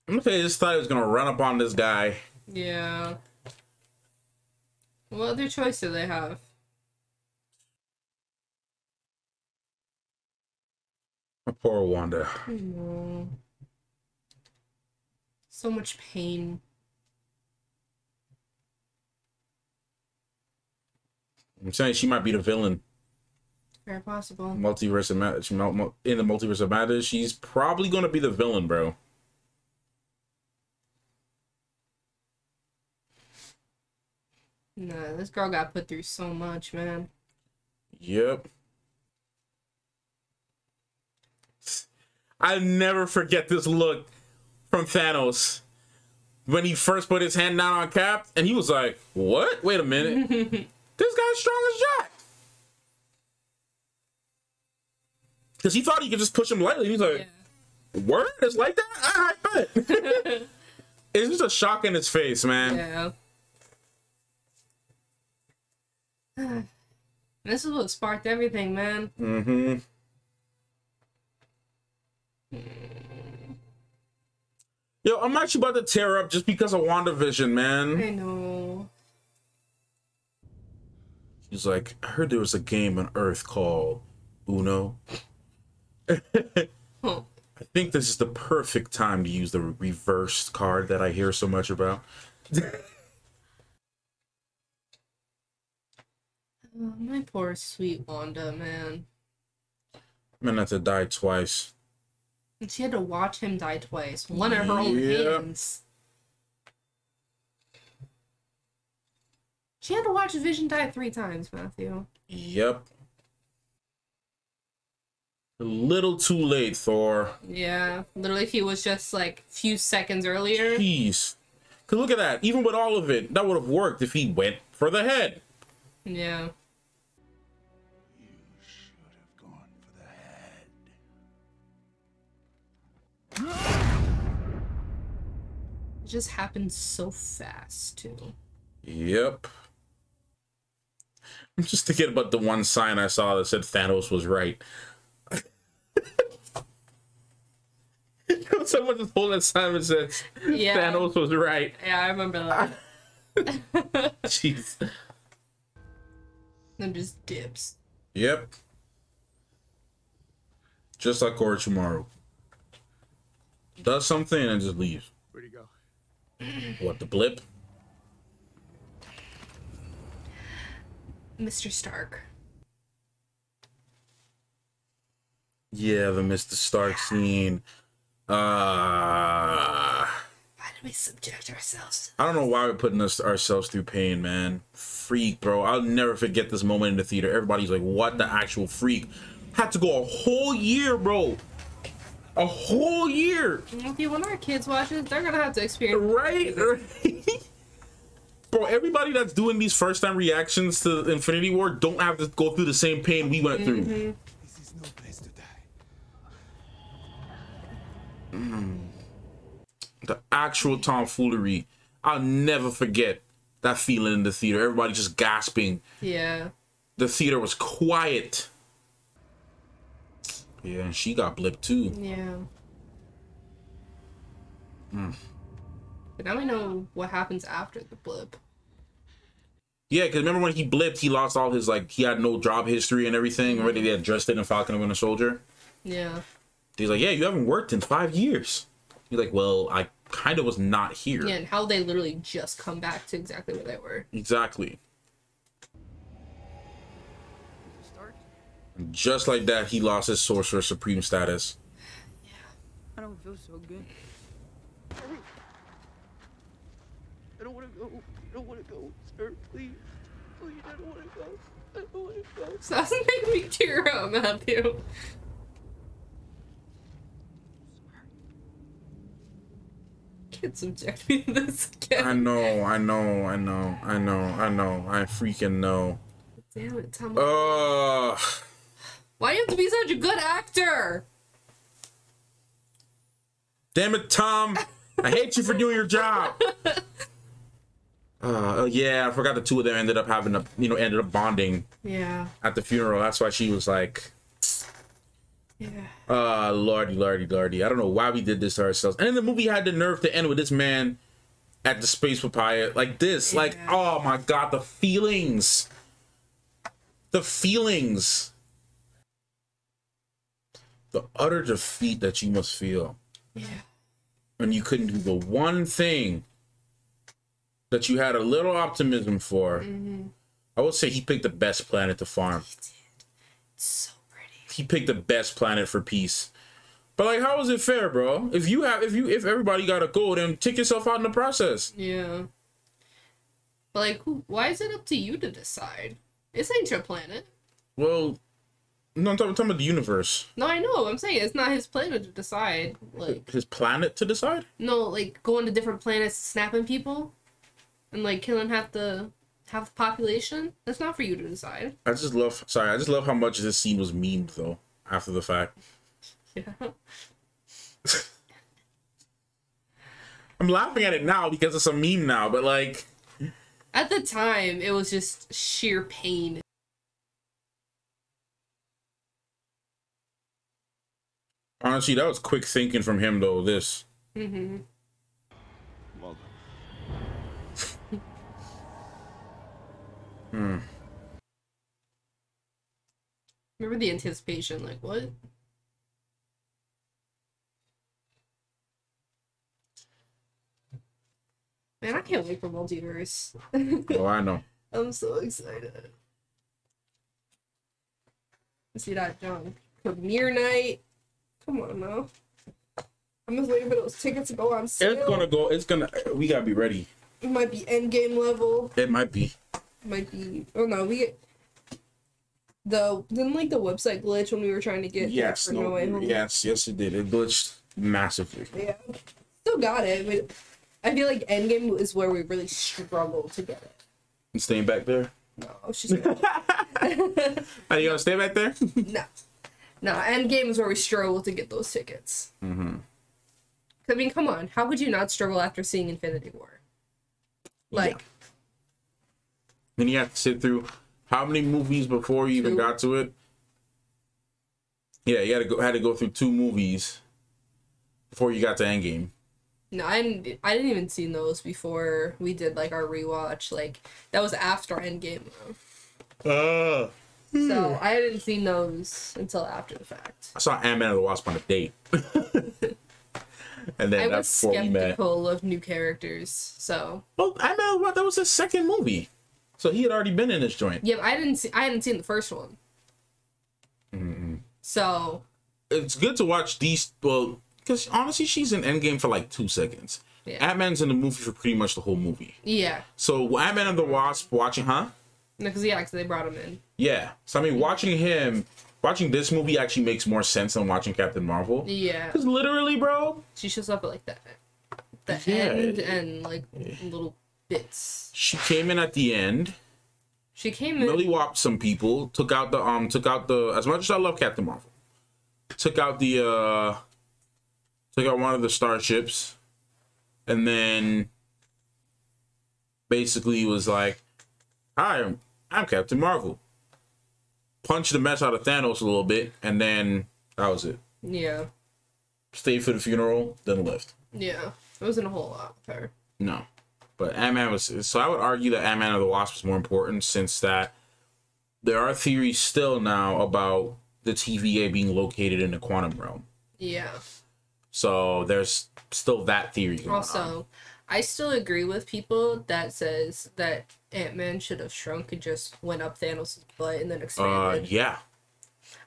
gonna say I just thought he was gonna run up on this guy. Yeah. What other choice do they have? Poor Wanda. Oh. So much pain. I'm saying she might be the villain. Very possible. Multiverse of in the Multiverse of Madness, she's probably gonna be the villain, bro. Nah, this girl got put through so much, man. Yep. I'll never forget this look from Thanos when he first put his hand down on Cap, and he was like, "What? Wait a minute, this guy's strong as Jack." Because he thought he could just push him lightly. He's like, "Word? It's like that? All right, bet." It's just a shock in his face, man. Yeah. This is what sparked everything, man. Mm-hmm. Yo, I'm actually about to tear up just because of WandaVision, man. I know. He's like, I heard there was a game on Earth called Uno. I think this is the perfect time to use the reversed card that I hear so much about. Oh, my poor sweet Wanda, man. I'm gonna have to die twice. And she had to watch him die twice. One of her own hands. She had to watch Vision die 3 times, Matthew. Yep. A little too late, Thor. Yeah. Literally, if he was just like a few seconds earlier. Jeez. Because look at that. Even with all of it, that would have worked if he went for the head. Yeah. It just happened so fast, too. Yep. I'm just thinking about the one sign I saw that said Thanos was right. Someone just pulled that sign and said Thanos was right. Yeah, I remember that. Jeez. Then just dips. Yep. Just like Orochimaru. Does something and just leaves. Where'd he go? What, the blip? Mr. Stark. Yeah, the Mr. Stark scene. Why did we subject ourselves to I don't know why we're putting ourselves through pain, man. Freak, bro. I'll never forget this moment in the theater. Everybody's like, what the actual freak? Had to go a whole year, bro. A whole year. When our kids watch it, they're gonna have to experience right. Bro, everybody that's doing these first-time reactions to Infinity War don't have to go through the same pain we went through. This is no place to die. The actual tomfoolery. I'll never forget that feeling in the theater. Everybody just gasping. Yeah. The theater was quiet. Yeah, and she got blipped too. Yeah. But now we know what happens after the blip. Yeah, because remember when he blipped, he lost all his, like, he had no job history and everything. Already they had dressed it in Falcon and Winter Soldier. Yeah. He's like, yeah, you haven't worked in 5 years. He's like, well, I kind of was not here. Yeah, and how they literally just come back to exactly where they were. Exactly. And just like that, he lost his Sorcerer Supreme status. Yeah. I don't feel so good. I don't want to go. I don't want to go, sir. Please. Please, I don't want to go. I don't want to go. So that doesn't make me tear up, Matthew. Can't subject me to this again. I know. I freaking know. Damn it, Tom. Why do you have to be such a good actor? Damn it, Tom. I hate you for doing your job. Yeah, I forgot the two of them ended up having a, ended up bonding. Yeah. At the funeral. That's why she was like, yeah. Lordy. I don't know why we did this to ourselves. And then the movie had the nerve to end with this man at the space papaya like this. Yeah. Like, oh my God, the feelings. The feelings. The utter defeat that you must feel. Yeah. When you couldn't do the one thing that you had a little optimism for. Mm-hmm. I would say he picked the best planet to farm. He did. It's so pretty. He picked the best planet for peace. But like, how is it fair, bro? If everybody got a goal, then take yourself out in the process. Yeah. But like, why is it up to you to decide? This ain't your planet. Well, No, I'm talking about the universe. No, I know. I'm saying it's not his planet to decide. Like his planet to decide? No, like going to different planets, snapping people, and like killing half the population. That's not for you to decide. I just love how much this scene was memed though after the fact. Yeah. I'm laughing at it now because it's a meme now, but like at the time, it was just sheer pain. Honestly, that was quick thinking from him, though. This. Mm-hmm. Well done. Remember the anticipation? Like, what? Man, I can't wait for Multiverse. Oh, I know. I'm so excited. See that junk. Premiere night. Come on now. I'm just waiting for those tickets to go on sale. We gotta be ready. It might be Endgame level. It might be. Oh no, didn't like the website glitch when we were trying to get yes, No Way Home? Yes, it did. It glitched massively. Yeah. Still got it, but I feel like Endgame is where we really struggled to get it. You staying back there? No, she's gonna... Are you gonna stay back there? No, Endgame is where we struggled to get those tickets. Mm-hmm. I mean, come on. How could you not struggle after seeing Infinity War? Like... Yeah. Then you have to sit through how many movies before you even got to it? Yeah, you had to go through 2 movies before you got to Endgame. No, I didn't even see those before we did like our rewatch. Like that was after Endgame though. So I hadn't seen those until after the fact. I saw Ant-Man and the Wasp on a date. And then I was skeptical of new characters, so. Well, Ant-Man, that was his second movie. So he had already been in this joint. Yeah, but I hadn't seen the first one. Mm-hmm. So it's good to watch these. Well, because honestly, she's in Endgame for like 2 seconds. Yeah. Ant-Man's in the movie for pretty much the whole movie. Yeah. So Ant-Man and the Wasp, watching, huh? Because they brought him in. Yeah. So I mean, watching this movie actually makes more sense than watching Captain Marvel. Yeah. Because literally, bro, she shows up at like the end and like little bits. She came in at the end. She came in. Really whopped some people. Took out the. As much as I love Captain Marvel, took out one of the starships, and then basically was like, "Hi, I'm Captain Marvel." Punched the mess out of Thanos a little bit, and then that was it. Yeah. Stayed for the funeral, then left. Yeah, it wasn't a whole lot with her. No. But Ant-Man was... So I would argue that Ant-Man and the Wasp is more important, since that there are theories still now about the TVA being located in the quantum realm. Yeah. So there's still that theory going on. I still agree with people that says that Ant-Man should have shrunk and just went up Thanos' butt and then expanded. Yeah.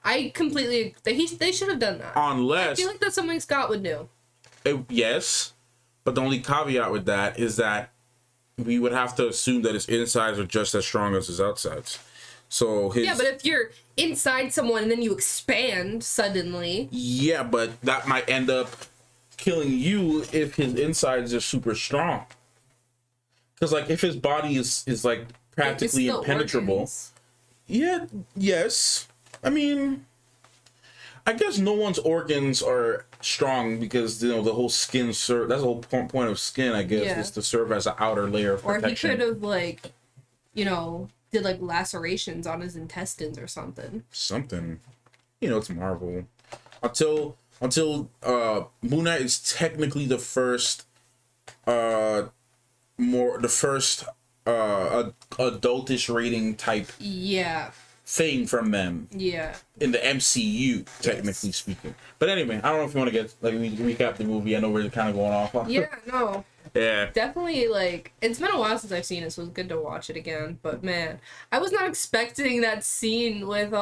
I completely... They should have done that. Unless... I feel like that's something Scott would do. Yes. But the only caveat with that is that we would have to assume that his insides are just as strong as his outsides. So his... Yeah, but if you're inside someone and then you expand suddenly... Yeah, but that might end up killing you if his insides are super strong. Because, like, if his body is like, practically impenetrable... Organs. Yeah, yes. I mean... I guess no one's organs are strong because, you know, the whole skin that's the whole point of skin, I guess, is to serve as an outer layer of protection. Or he could have, like, you know, did like lacerations on his intestines or something. Something. You know, it's Marvel. Until Moon Knight is technically the first adultish rating type. Yeah. Thing from them. Yeah. In the MCU, technically speaking. But anyway, I don't know if you want to get, like, we recap the movie. I know we're kind of going off. Yeah, no. Yeah. Definitely, like, it's been a while since I've seen it, so it's good to watch it again. But, man, I was not expecting that scene with,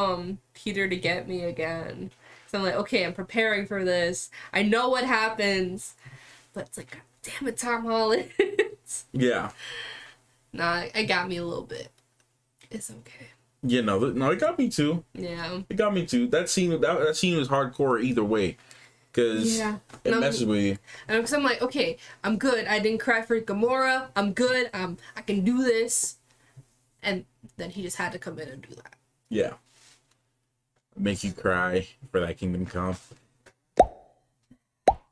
Peter to get me again. So I'm like, okay, I'm preparing for this. I know what happens. But it's like, damn it, Tom Holland. Yeah. Nah, it got me a little bit. It's okay. You know, no, it got me too. Yeah. It got me too. That scene was hardcore either way. Because it messes with you. And because I'm like, okay, I'm good. I didn't cry for Gamora. I'm good. I can do this. And then he just had to come in and do that. Yeah. Make you cry for that Kingdom Come.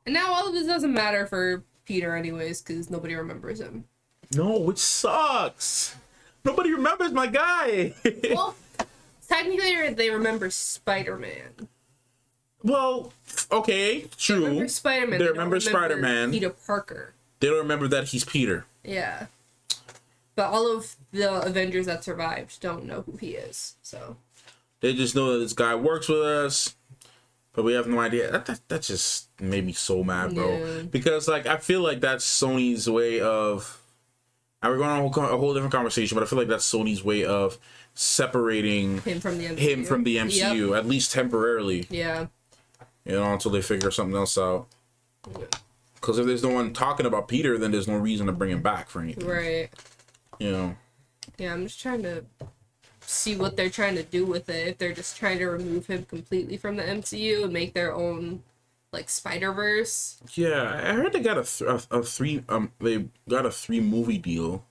And now all of this doesn't matter for Peter anyways, because nobody remembers him. No, which sucks. Nobody remembers my guy. Well, technically they remember Spider-Man. Well, okay, true. They remember Spider-Man. They remember Spider-Man. Peter Parker. They don't remember that he's Peter. Yeah. But all of the Avengers that survived don't know who he is, so. They just know that this guy works with us, but we have no idea. That just made me so mad, bro. Yeah. Because, like, I feel like that's Sony's way of... We're going on a whole different conversation, but I feel like that's Sony's way of separating him from the MCU, yep. At least temporarily. Yeah. You know, until they figure something else out. Because if there's no one talking about Peter, then there's no reason to bring him back for anything. Right. You know. Yeah, I'm just trying to see what they're trying to do with it. If they're just trying to remove him completely from the MCU and make their own, like, Spider-Verse. Yeah, I heard they got a three movie deal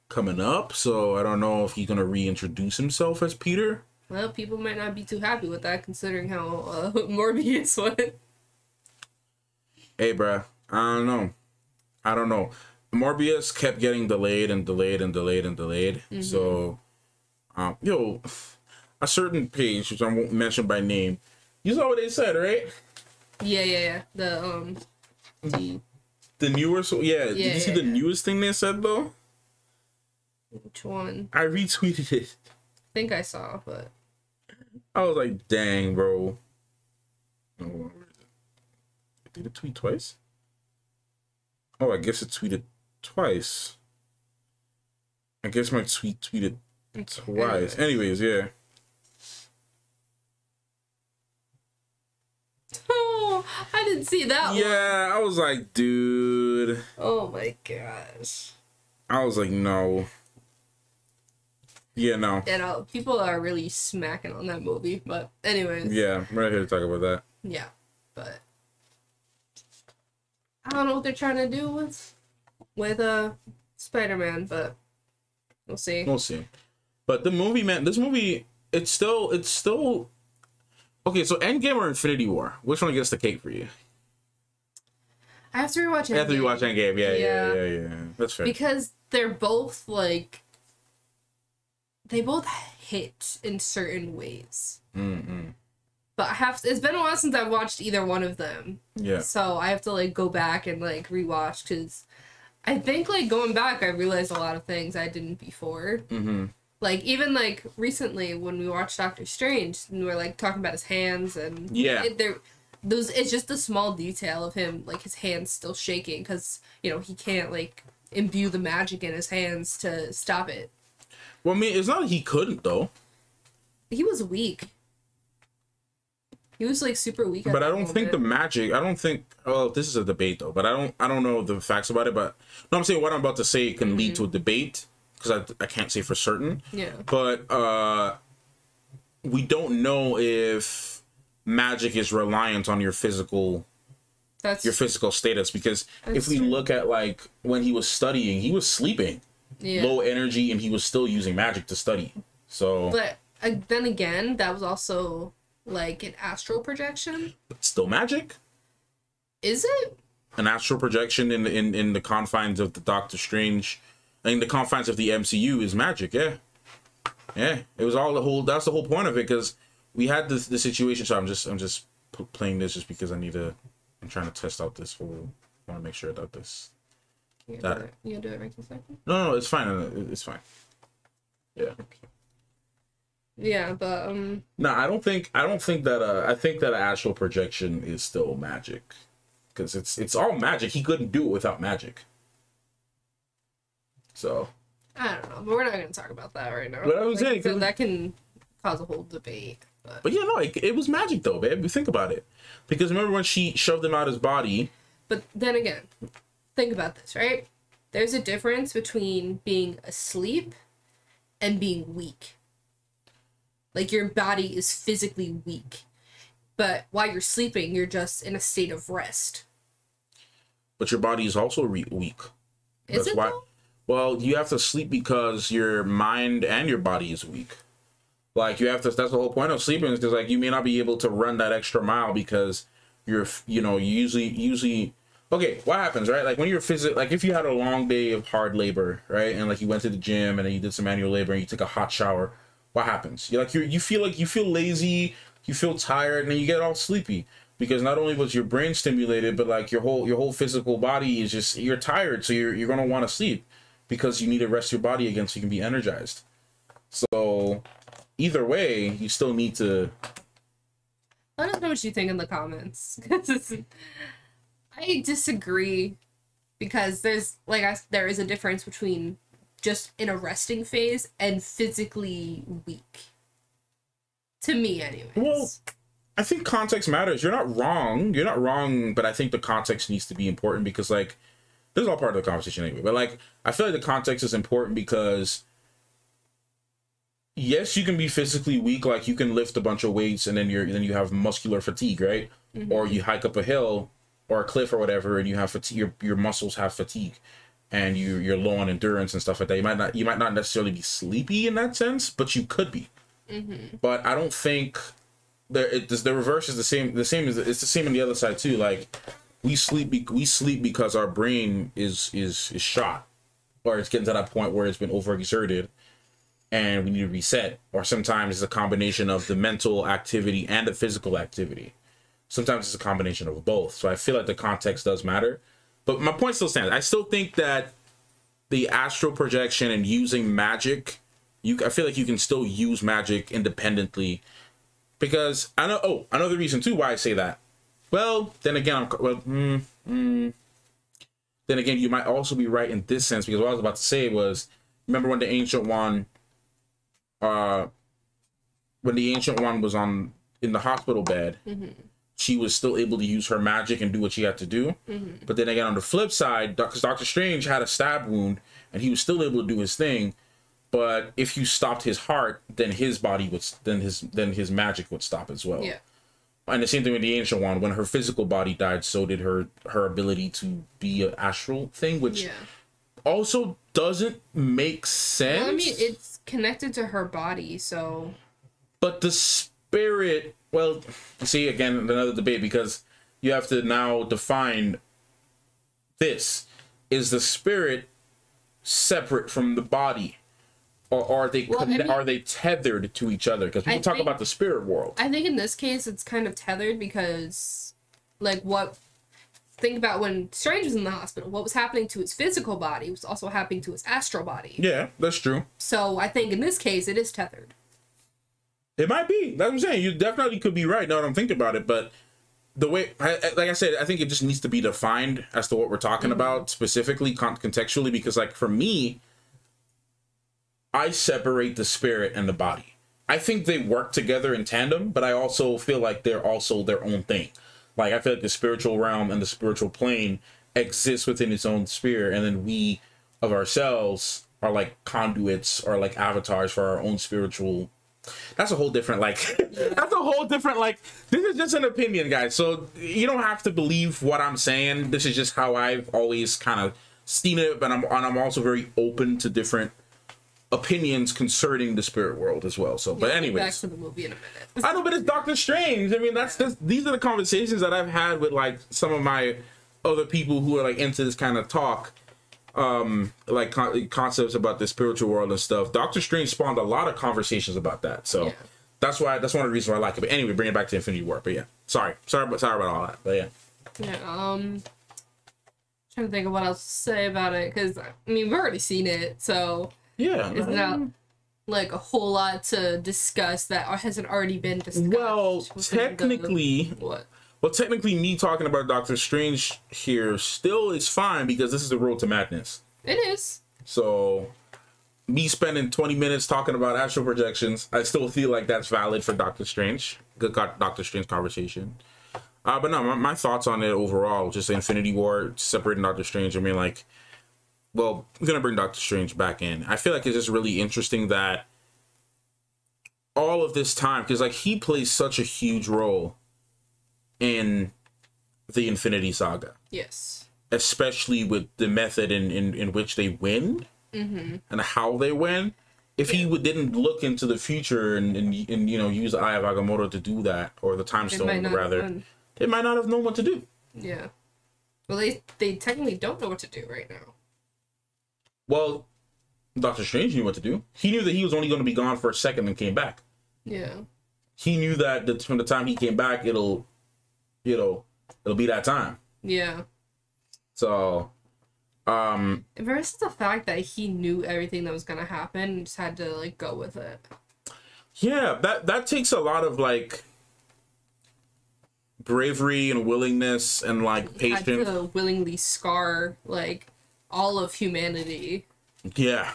coming up. So I don't know if he's gonna reintroduce himself as Peter. Well, people might not be too happy with that, considering how Morbius went. Hey, bruh, I don't know. Morbius kept getting delayed and delayed and delayed and delayed. So, a certain page, which I won't mention by name, you saw what they said, right? Yeah. The newest, Did you see the newest thing they said though? Which one? I retweeted it. I think I saw, but I was like, dang, bro. Oh, where is it? Did it tweet twice? Oh, I guess it tweeted twice. I guess my tweet tweeted twice. Anyways, yeah. Oh, I didn't see that one. Yeah, I was like, dude. Oh my gosh. I was like, no. Yeah, no. And people are really smacking on that movie, but anyways. Yeah, we're not here to talk about that. Yeah, but I don't know what they're trying to do with Spider-Man, but we'll see. We'll see. But the movie, man, this movie, it's still okay. So Endgame or Infinity War, which one gets the cake for you? I have to rewatch Endgame. After you watch Endgame, yeah. That's fair. Because they're both like. They both hit in certain ways. But it's been a while since I've watched either one of them. Yeah. So I have to like go back and like rewatch, because I think like going back I realized a lot of things I didn't before. Like even like recently when we watched Doctor Strange and we were like talking about his hands and it's just a small detail of him, like his hands still shaking because he can't like imbue the magic in his hands to stop it. Well, I mean, it's not that he couldn't, though. He was weak. He was, like, super weak. But I don't think the magic... I don't think... Oh, this is a debate, though. But I don't know the facts about it. But... No, I'm saying what I'm about to say can lead to a debate. Because I can't say for certain. Yeah. But, we don't know if magic is reliant on your physical... your physical status. Because if we look at, like, when he was studying, he was sleeping. Yeah. Low energy, and he was still using magic to study. So, but then again, that was also like an astral projection. Still magic? Is it? An astral projection in the confines of the Doctor Strange, in the confines of the MCU is magic. Yeah. It was all that's the whole point of it, because we had the situation. So I'm just playing this just because I'm trying to test out this whole. I want to make sure that this. You gonna do it right this second? No, it's fine. It's fine. Yeah. Okay. Yeah, but No, I don't think that. I think that astral projection is still magic, because it's all magic. He couldn't do it without magic. So. I don't know, but we're not going to talk about that right now. But I was saying, so that can cause a whole debate. But yeah, no, it was magic though, babe. Think about it, because remember when she shoved him out his body. But then again. Think about this, right? There's a difference between being asleep and being weak. Like, your body is physically weak. But while you're sleeping, you're just in a state of rest. But your body is also weak. Is it though? Well, you have to sleep because your mind and your body is weak. Like, you have to, that's the whole point of sleeping, is because, like, you may not be able to run that extra mile because you're, you know, usually, okay, what happens, right? Like, when you're like, if you had a long day of hard labor, right? And, like, you went to the gym and then you did some manual labor and you took a hot shower, what happens? You're like, you feel lazy, you feel tired, and then you get all sleepy. Because not only was your brain stimulated, but, like, your whole physical body is just, you're tired, so you're going to want to sleep because you need to rest your body again so you can be energized. So either way, you still need to... Let us know what you think in the comments. I disagree, because there is a difference between just in a resting phase and physically weak. To me, anyways. Well, I think context matters. You're not wrong, but I think the context needs to be important because, like, this is all part of the conversation anyway. But, like, I feel like the context is important because, yes, you can be physically weak, like you can lift a bunch of weights and then you have muscular fatigue, right? Mm-hmm. Or you hike up a hill or a cliff or whatever and you have fatigue, your muscles have fatigue and you're low on endurance and stuff like that. You might not necessarily be sleepy in that sense, but you could be. Mm-hmm. But I don't think the reverse is the same as it's the same on the other side too. Like, we sleep because our brain is shot, or it's getting to that point where it's been overexerted and we need to reset. Or sometimes it's a combination of the mental activity and the physical activity. Sometimes it's a combination of both. So I feel like the context does matter. But my point still stands. I still think that the astral projection and using magic, I feel like you can still use magic independently. Because I know the reason too why I say that. Well, then again, then again, you might also be right in this sense, because what I was about to say was, remember when the Ancient One, was in the hospital bed, mm-hmm. she was still able to use her magic and do what she had to do. Mm-hmm. But then again, on the flip side, because Doctor Strange had a stab wound and he was still able to do his thing. But if you stopped his heart, then his body would, then his magic would stop as well. Yeah. And the same thing with the Ancient One. When her physical body died, so did her ability to be an astral thing, which also doesn't make sense. Well, I mean, it's connected to her body, so. But the spirit, well, see, again, another debate, because you have to now define this. Is the spirit separate from the body? Or are they are they tethered to each other? Because people talk about the spirit world. I think in this case it's kind of tethered because, like, think about when Strange was in the hospital. What was happening to his physical body was also happening to his astral body. Yeah, that's true. So I think in this case it is tethered. It might be. That's what I'm saying. You definitely could be right now that I'm thinking about it. But the way, like I said, I think it just needs to be defined as to what we're talking about specifically, contextually. Because, like, for me, I separate the spirit and the body. I think they work together in tandem, but I also feel like they're also their own thing. Like, I feel like the spiritual realm and the spiritual plane exists within its own sphere, and then we of ourselves are like conduits or like avatars for our own spiritual. That's a whole different, like, that's a whole different, like, this is just an opinion, guys. So you don't have to believe what I'm saying. This is just how I've always kind of seen it, but I'm also very open to different opinions concerning the spirit world as well. So, but anyways, back to the movie in a minute. I know, but it's Doctor Strange. I mean, these are the conversations that I've had with, like, some of my other people who are, like, into this kind of talk, like concepts about the spiritual world and stuff. Doctor Strange spawned a lot of conversations about that. So that's one of the reasons why I like it. But anyway, bring it back to Infinity War. But yeah, sorry about all that. But yeah. Trying to think of what else to say about it, because I mean, we've already seen it, so. Yeah. It's not like a whole lot to discuss that hasn't already been discussed. Well, technically, technically me talking about Doctor Strange here still is fine because this is the Road to Madness. It is. So me spending 20 minutes talking about astral projections, I still feel like that's valid for Doctor Strange. Good Doctor Strange conversation. But no, my thoughts on it overall, just Infinity War, separating Doctor Strange, I mean, like, well, I'm going to bring Doctor Strange back in. I feel like it's just really interesting that all of this time, because like he plays such a huge role in the Infinity Saga. Yes. Especially with the method in which they win and how they win. If he didn't look into the future and you know, use the Eye of Agamotto to do that, or the Time Stone rather, they might not have known what to do. Yeah. Well, they technically don't know what to do right now. Well, Doctor Strange knew what to do. He knew that he was only going to be gone for a second and came back. Yeah. He knew that from the time he came back, it'll be that time. Yeah. So, versus the fact that he knew everything that was gonna happen and just had to like go with it. Yeah, that takes a lot of like bravery and willingness and like patience. Had to willingly scar like all of humanity. Yeah,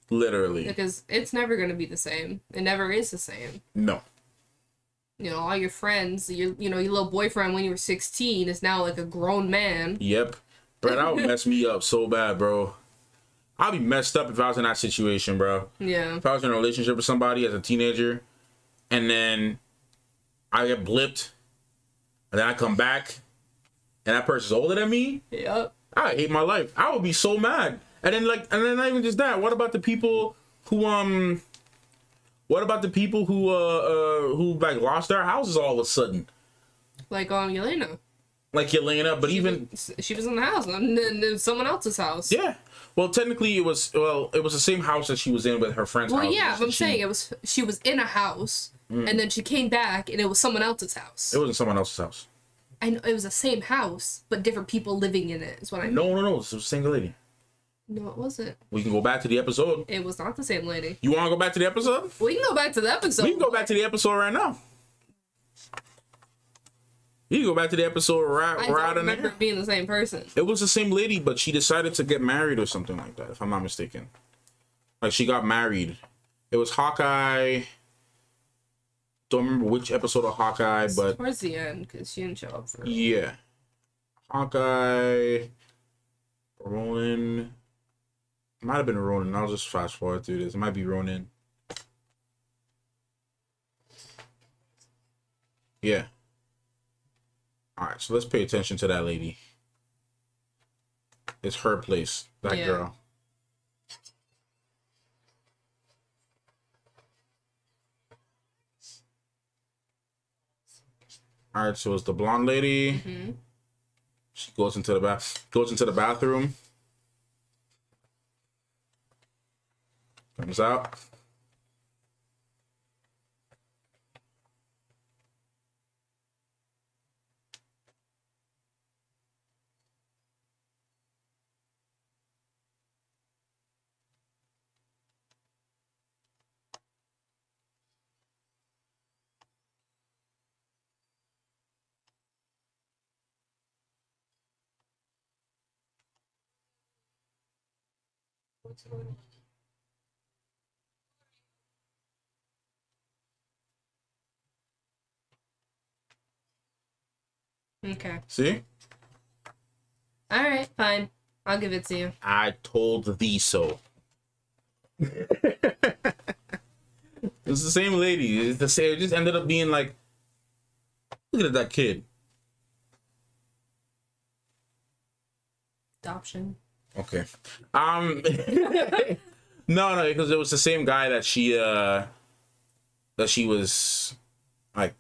literally. Because it's never gonna be the same. It never is the same. No. You know, all your friends, your little boyfriend when you were 16 is now like a grown man. Yep. Bro, that would mess me up so bad, bro. I'd be messed up if I was in that situation, bro. Yeah. If I was in a relationship with somebody as a teenager, and then I get blipped, and then I come back, and that person's older than me. Yep. I hate my life. I would be so mad. And then not even just that. What about the people who like lost their houses all of a sudden? Like Yelena. Like Yelena, but she was in the house, and someone else's house. Yeah. Well, technically, it was the same house that she was in with her friend's house. Well, yeah, I'm saying she was in a house, and then she came back, and it was someone else's house. It wasn't someone else's house. I know it was the same house, but different people living in it. Is what I mean. No, it was the same lady. No, it wasn't. We can go back to the episode. It was not the same lady. You want to go back to the episode? We can go back to the episode. We can go back to the episode right now. You can go back to the episode right in there. I don't remember it being the same person. It was the same lady, but she decided to get married or something like that, if I'm not mistaken. Like, she got married. It was Hawkeye. Don't remember which episode of Hawkeye, but... towards the end, because she didn't show up for it. Yeah. Hawkeye... Ronan... It might have been Ronan. I'll just fast forward through this. It might be Ronan. Yeah. Alright, so let's pay attention to that lady. It's her place. That girl. Alright, so it's the blonde lady. She goes into the bathroom. Comes out. Okay. See? Alright, fine. I'll give it to you. I told thee so. It's the same lady. It's the same. It just ended up being like, look at that kid. Adoption. Okay. No, because it was the same guy that she was like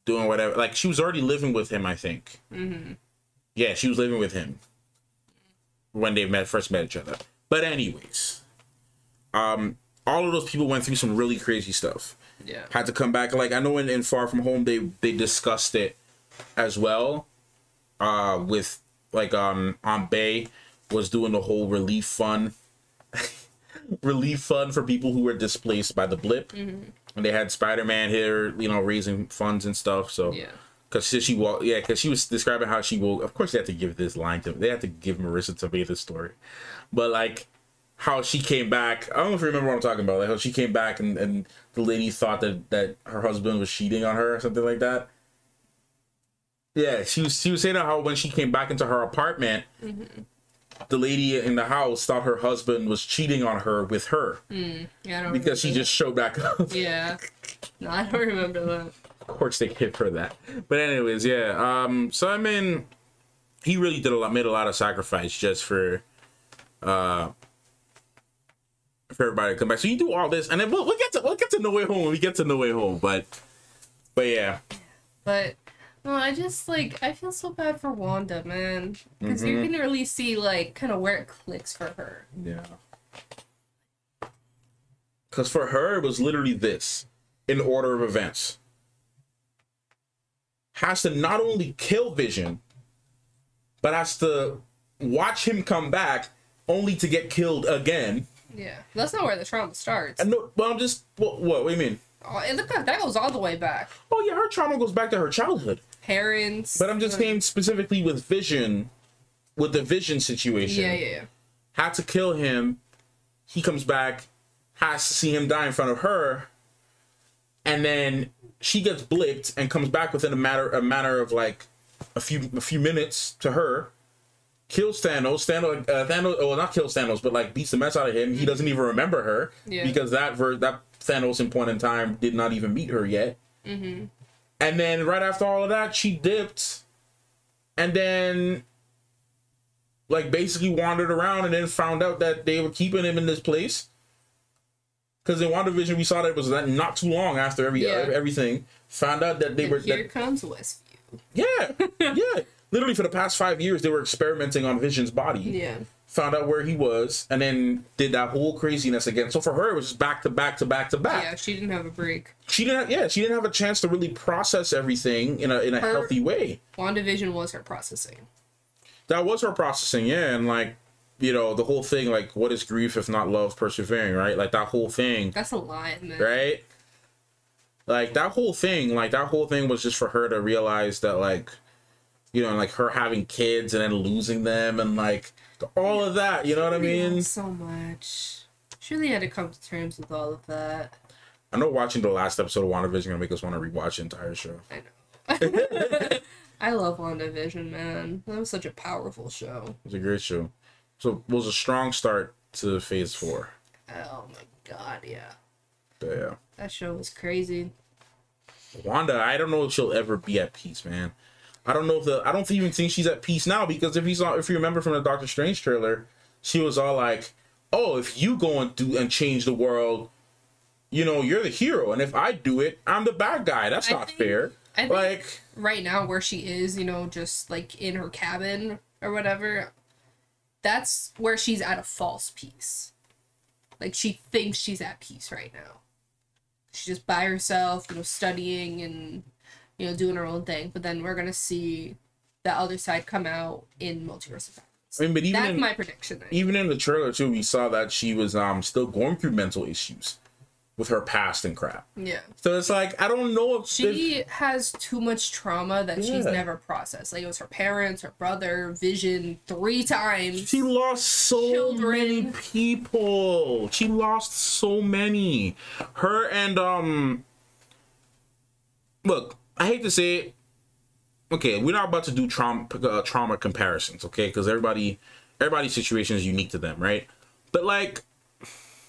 doing whatever. Like, she was already living with him, I think. Yeah, she was living with him when they first met each other. But anyways, all of those people went through some really crazy stuff. Yeah. Had to come back. Like, I know in Far From Home they discussed it as well. With like Aunt Bay was doing the whole relief fund for people who were displaced by the blip. And they had Spider-Man here, raising funds and stuff. So yeah. Because she was describing how she will. Of course, they had to give this line to. They had to give Marissa Tomei the story, but like how she came back. I don't know if you remember what I'm talking about. Like how she came back and the lady thought that her husband was cheating on her or something like that. Yeah, she was saying how when she came back into her apartment, the lady in the house thought her husband was cheating on her with her. Yeah, I don't because she just showed back up. Yeah. No, I don't remember that. Of course they hit her that. But anyways, yeah. So I mean, he really made a lot of sacrifice just for everybody to come back. So you do all this, and then we'll get to No Way Home when we get to No Way Home. But yeah. But no, I just I feel so bad for Wanda, man, because you can really see kind of where it clicks for her. Yeah. Because for her, it was literally this, in order of events. Has to not only kill Vision, but has to watch him come back only to get killed again. Yeah, that's not where the trauma starts. No, well, I'm just what do you mean? Oh, that goes all the way back. Oh yeah, her trauma goes back to her childhood. Parents. But I'm just saying specifically with Vision, with the Vision situation. Yeah. Had to kill him. He comes back, has to see him die in front of her, and then she gets blipped and comes back within a matter of a few minutes to her. Kills Thanos. Thanos, not kills Thanos, but beats the mess out of him. He doesn't even remember her because that Thanos in point in time did not even meet her yet. And then right after all of that, she dipped, and then basically wandered around, and then found out that they were keeping him in this place. Because in WandaVision, we saw that it was not too long after everything. Found out that they were. Here comes Westview. Yeah. Literally for the past 5 years, they were experimenting on Vision's body. Yeah. Found out where he was, and then did that whole craziness again. So for her, it was just back to back to back to back. Yeah, she didn't have a break. She didn't have a chance to really process everything in a healthy way. WandaVision was her processing. That was her processing, yeah, and the whole thing, what is grief if not love persevering, right? That whole thing. That's a lie, man. Right? That whole thing was just for her to realize that, her having kids and then losing them and, all of that, you know what I mean? So much. She really had to come to terms with all of that. I know watching the last episode of WandaVision gonna make us want to rewatch the entire show. I know. I love WandaVision, man. That was such a powerful show. It was a great show. So it was a strong start to Phase 4. Oh my god, yeah. Yeah. That show was crazy. Wanda, I don't know if she'll ever be at peace, man. I don't even think she's at peace now, because if you remember from the Doctor Strange trailer, she was all like, "Oh, if you go and do and change the world, you're the hero, and if I do it, I'm the bad guy. That's not fair." I think right now where she is, just in her cabin or whatever, that's where she's at a false peace. She thinks she's at peace right now. She's just by herself, studying and doing her own thing. But then we're gonna see the other side come out in Multiverse of Madness. I mean, but that's my prediction. Even in the trailer too, we saw that she was still going through mental issues with her past and crap. Yeah. So it's I don't know if she has too much trauma that she's never processed. It was her parents, her brother, Vision 3 times. She lost so many people. She lost so many. Her and look, I hate to say it. Okay, we're not about to do trauma comparisons, okay? Because everybody's situation is unique to them, right? But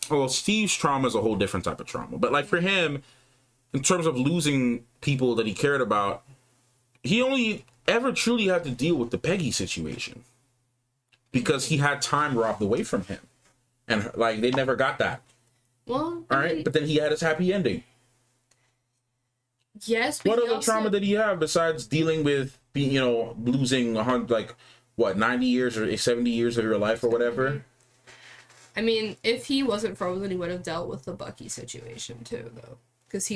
well, Steve's trauma is a whole different type of trauma. But for him, in terms of losing people that he cared about, he only ever truly had to deal with the Peggy situation because he had time robbed away from him, and they never got that. Well, all right, but then he had his happy ending. Yes. What other trauma did he have besides dealing with losing 90 years or 70 years of your life or whatever? I mean, if he wasn't frozen, he would have dealt with the Bucky situation too, though, because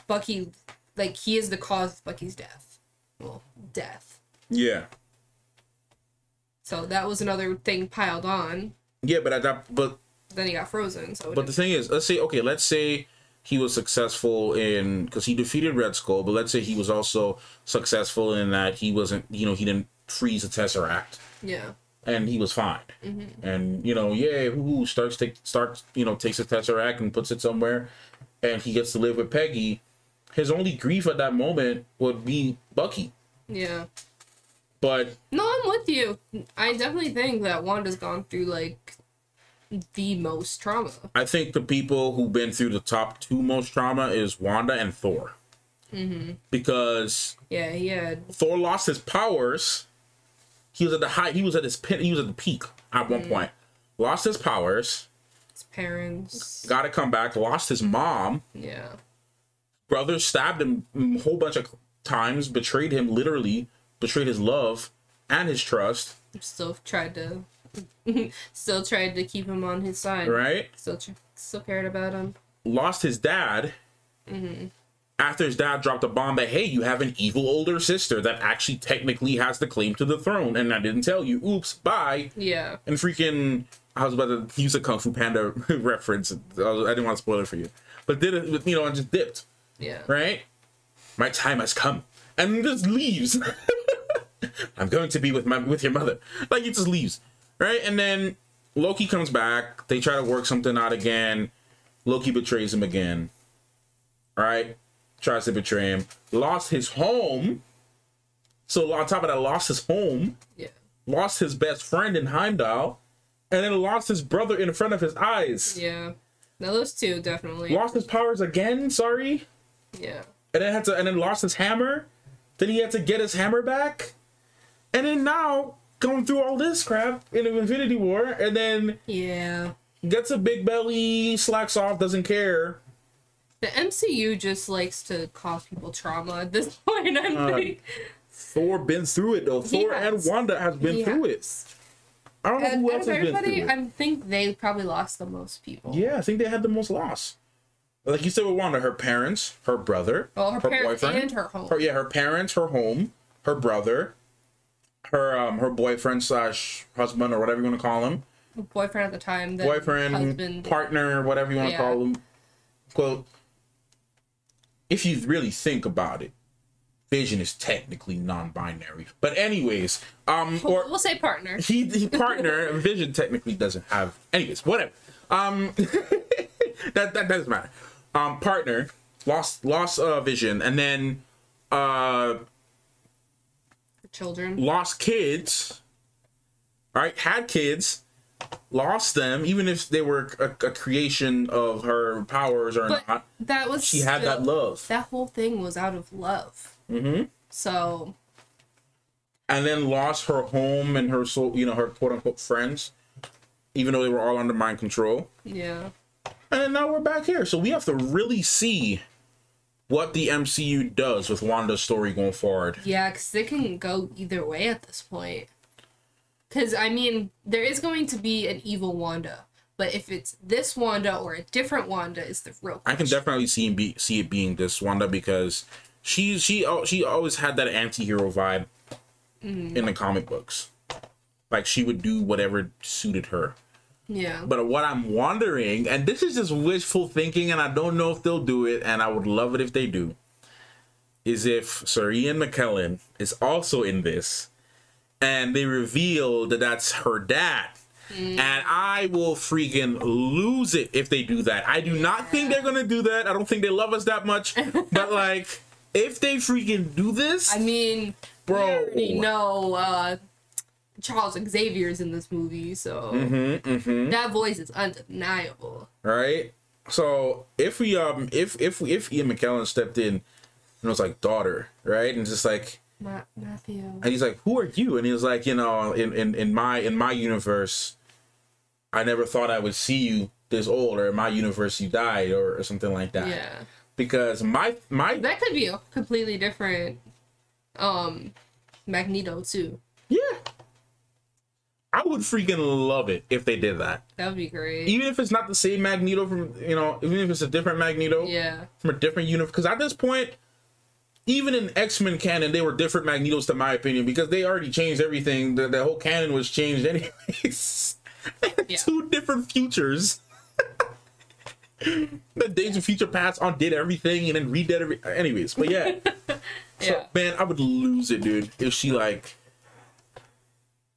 Bucky, he is the cause of Bucky's death. Well, death. Yeah. So that was another thing piled on. Yeah, but then he got frozen. So. But the thing is, let's say he was successful because he defeated Red Skull, but let's say he was also successful in that he wasn't, he didn't freeze the Tesseract. Yeah. And he was fine. Mm-hmm. And takes the Tesseract and puts it somewhere, and he gets to live with Peggy. His only grief at that moment would be Bucky. Yeah. But no, I'm with you. I definitely think that Wanda's gone through like the most trauma. I think the people who've been through the top 2 most trauma is Wanda and Thor. Because Thor lost his powers. He was at the height. He was at his pin. He was at the peak at one point. Lost his powers. His parents. Got to come back. Lost his mom. Yeah. Brother stabbed him a whole bunch of times. Betrayed him, literally. Betrayed his love and his trust. Still tried to keep him on his side. Right. Still cared about him. Lost his dad. After his dad dropped a bomb that, hey, you have an evil older sister that actually technically has the claim to the throne, and I didn't tell you. Oops, bye. Yeah. And freaking, I was about to use a Kung Fu Panda reference. I didn't want to spoil it for you. But did it, you know, and just dipped. Yeah. Right? My time has come. And just leaves. I'm going to be with your mother. Like, he just leaves. Right? And then Loki comes back. They try to work something out again. Loki betrays him again. All right? Tries to betray him. Lost his home. So on top of that, lost his home. Yeah. Lost his best friend in Heimdall. And then lost his brother in front of his eyes. Yeah. Now those two definitely. Lost his powers again, sorry. Yeah. And then lost his hammer. Then he had to get his hammer back. And then now going through all this crap in Infinity War, and then gets a big belly, slacks off, doesn't care. The MCU just likes to cause people trauma at this point, I think. Thor been through it, though. Thor and Wanda has been through it. I don't know who else has been through it. I think they probably lost the most people. Yeah, I think they had the most loss. Like you said with Wanda, her parents, her brother, her parents boyfriend, and her home. Her parents, her home, her brother, her boyfriend / husband or whatever you want to call him. Boyfriend at the time. Boyfriend, husband, partner, whatever you want to call him. Quote, if you really think about it, Vision is technically non-binary. But anyways, or we'll say partner. He partner, and Vision technically doesn't have. Anyways, whatever. That doesn't matter. Partner lost Vision, and then children lost kids. All right, had kids, lost them, even if they were a creation of her powers or not. That was she had that love. That whole thing was out of love. So. And then lost her home and her soul, you know, her quote unquote friends, even though they were all under mind control. Yeah. And then now we're back here. So we have to really see what the MCU does with Wanda's story going forward. Yeah, because it can go either way at this point. Because, I mean, there is going to be an evil Wanda. But if it's this Wanda or a different Wanda is the real question. I can definitely see it being this Wanda because she always had that anti-hero vibe in the comic books. Like, she would do whatever suited her. Yeah. But what I'm wondering, and this is just wishful thinking, and I don't know if they'll do it, and I would love it if they do, is if Sir Ian McKellen is also in this, and they reveal that that's her dad. And I will freaking lose it if they do that. I do not think they're going to do that. I don't think they love us that much. But, like, if they freaking do this... I mean, bro, we already know... Charles Xavier's in this movie, so that voice is undeniable. Right? So if we if Ian McKellen stepped in and was like, daughter, right? And just like Matthew. And he's like, who are you? And he was like, you know, in my universe, I never thought I would see you this old, or in my universe you died, or something like that. Yeah. Because my that could be a completely different Magneto too. Yeah. I would freaking love it if they did that. That would be great. Even if it's not the same Magneto from, you know, even if it's a different Magneto. Yeah. From a different universe. Because at this point, even in X-Men canon, they were different Magnetos, to my opinion, because they already changed everything. The whole canon was changed anyways. Two different futures. The Days of Future Past undid everything and then redid everything. Anyways, but yeah. So, man, I would lose it, dude, if she, like,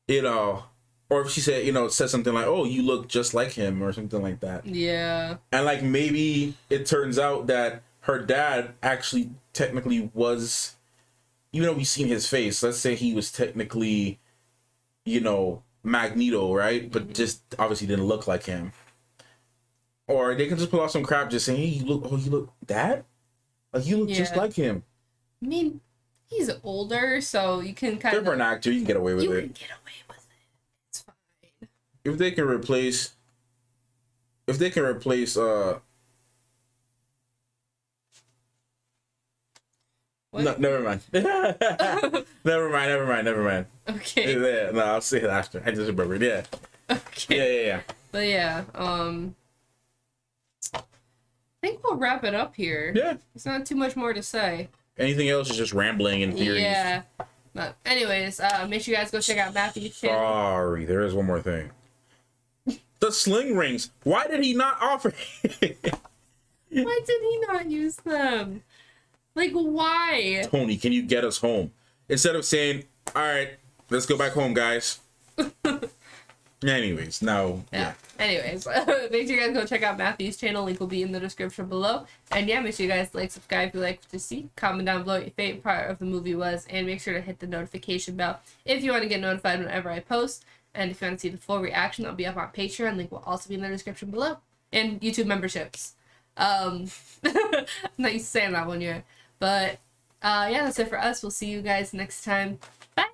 you know... Or if she said, you know, said something like, oh, you look just like him or something like that. Yeah. And like maybe it turns out that her dad actually technically was even though we've seen his face, let's say he was technically, you know, Magneto, right? But just obviously didn't look like him. Or they can just pull out some crap just saying, hey, you look that? Like, you look just like him. I mean, he's older, so you can kind of... For an actor, you can get away with it. You can get away with it. It's fine. If they can replace... What? No, never mind. never mind. Okay. Yeah, no, I'll say it after. I just remembered. Yeah. Okay. Yeah. But yeah, I think we'll wrap it up here. Yeah. There's not too much more to say. Anything else is just rambling and theories. Yeah. But anyways, make sure you guys go check out Matthew's channel. Sorry, there is one more thing. The sling rings. Why did he not offer? Why did he not use them? Like, why? Tony, can you get us home? Instead of saying, all right, let's go back home, guys. Anyways, no. Yeah. Anyways, make sure you guys go check out Matthew's channel. Link will be in the description below. And yeah, make sure you guys like, subscribe if you like to see. Comment down below what your favorite part of the movie was. And make sure to hit the notification bell if you want to get notified whenever I post. And if you want to see the full reaction, that'll be up on Patreon. Link will also be in the description below. And YouTube memberships. Not used to saying that one yet. But yeah, that's it for us. We'll see you guys next time. Bye!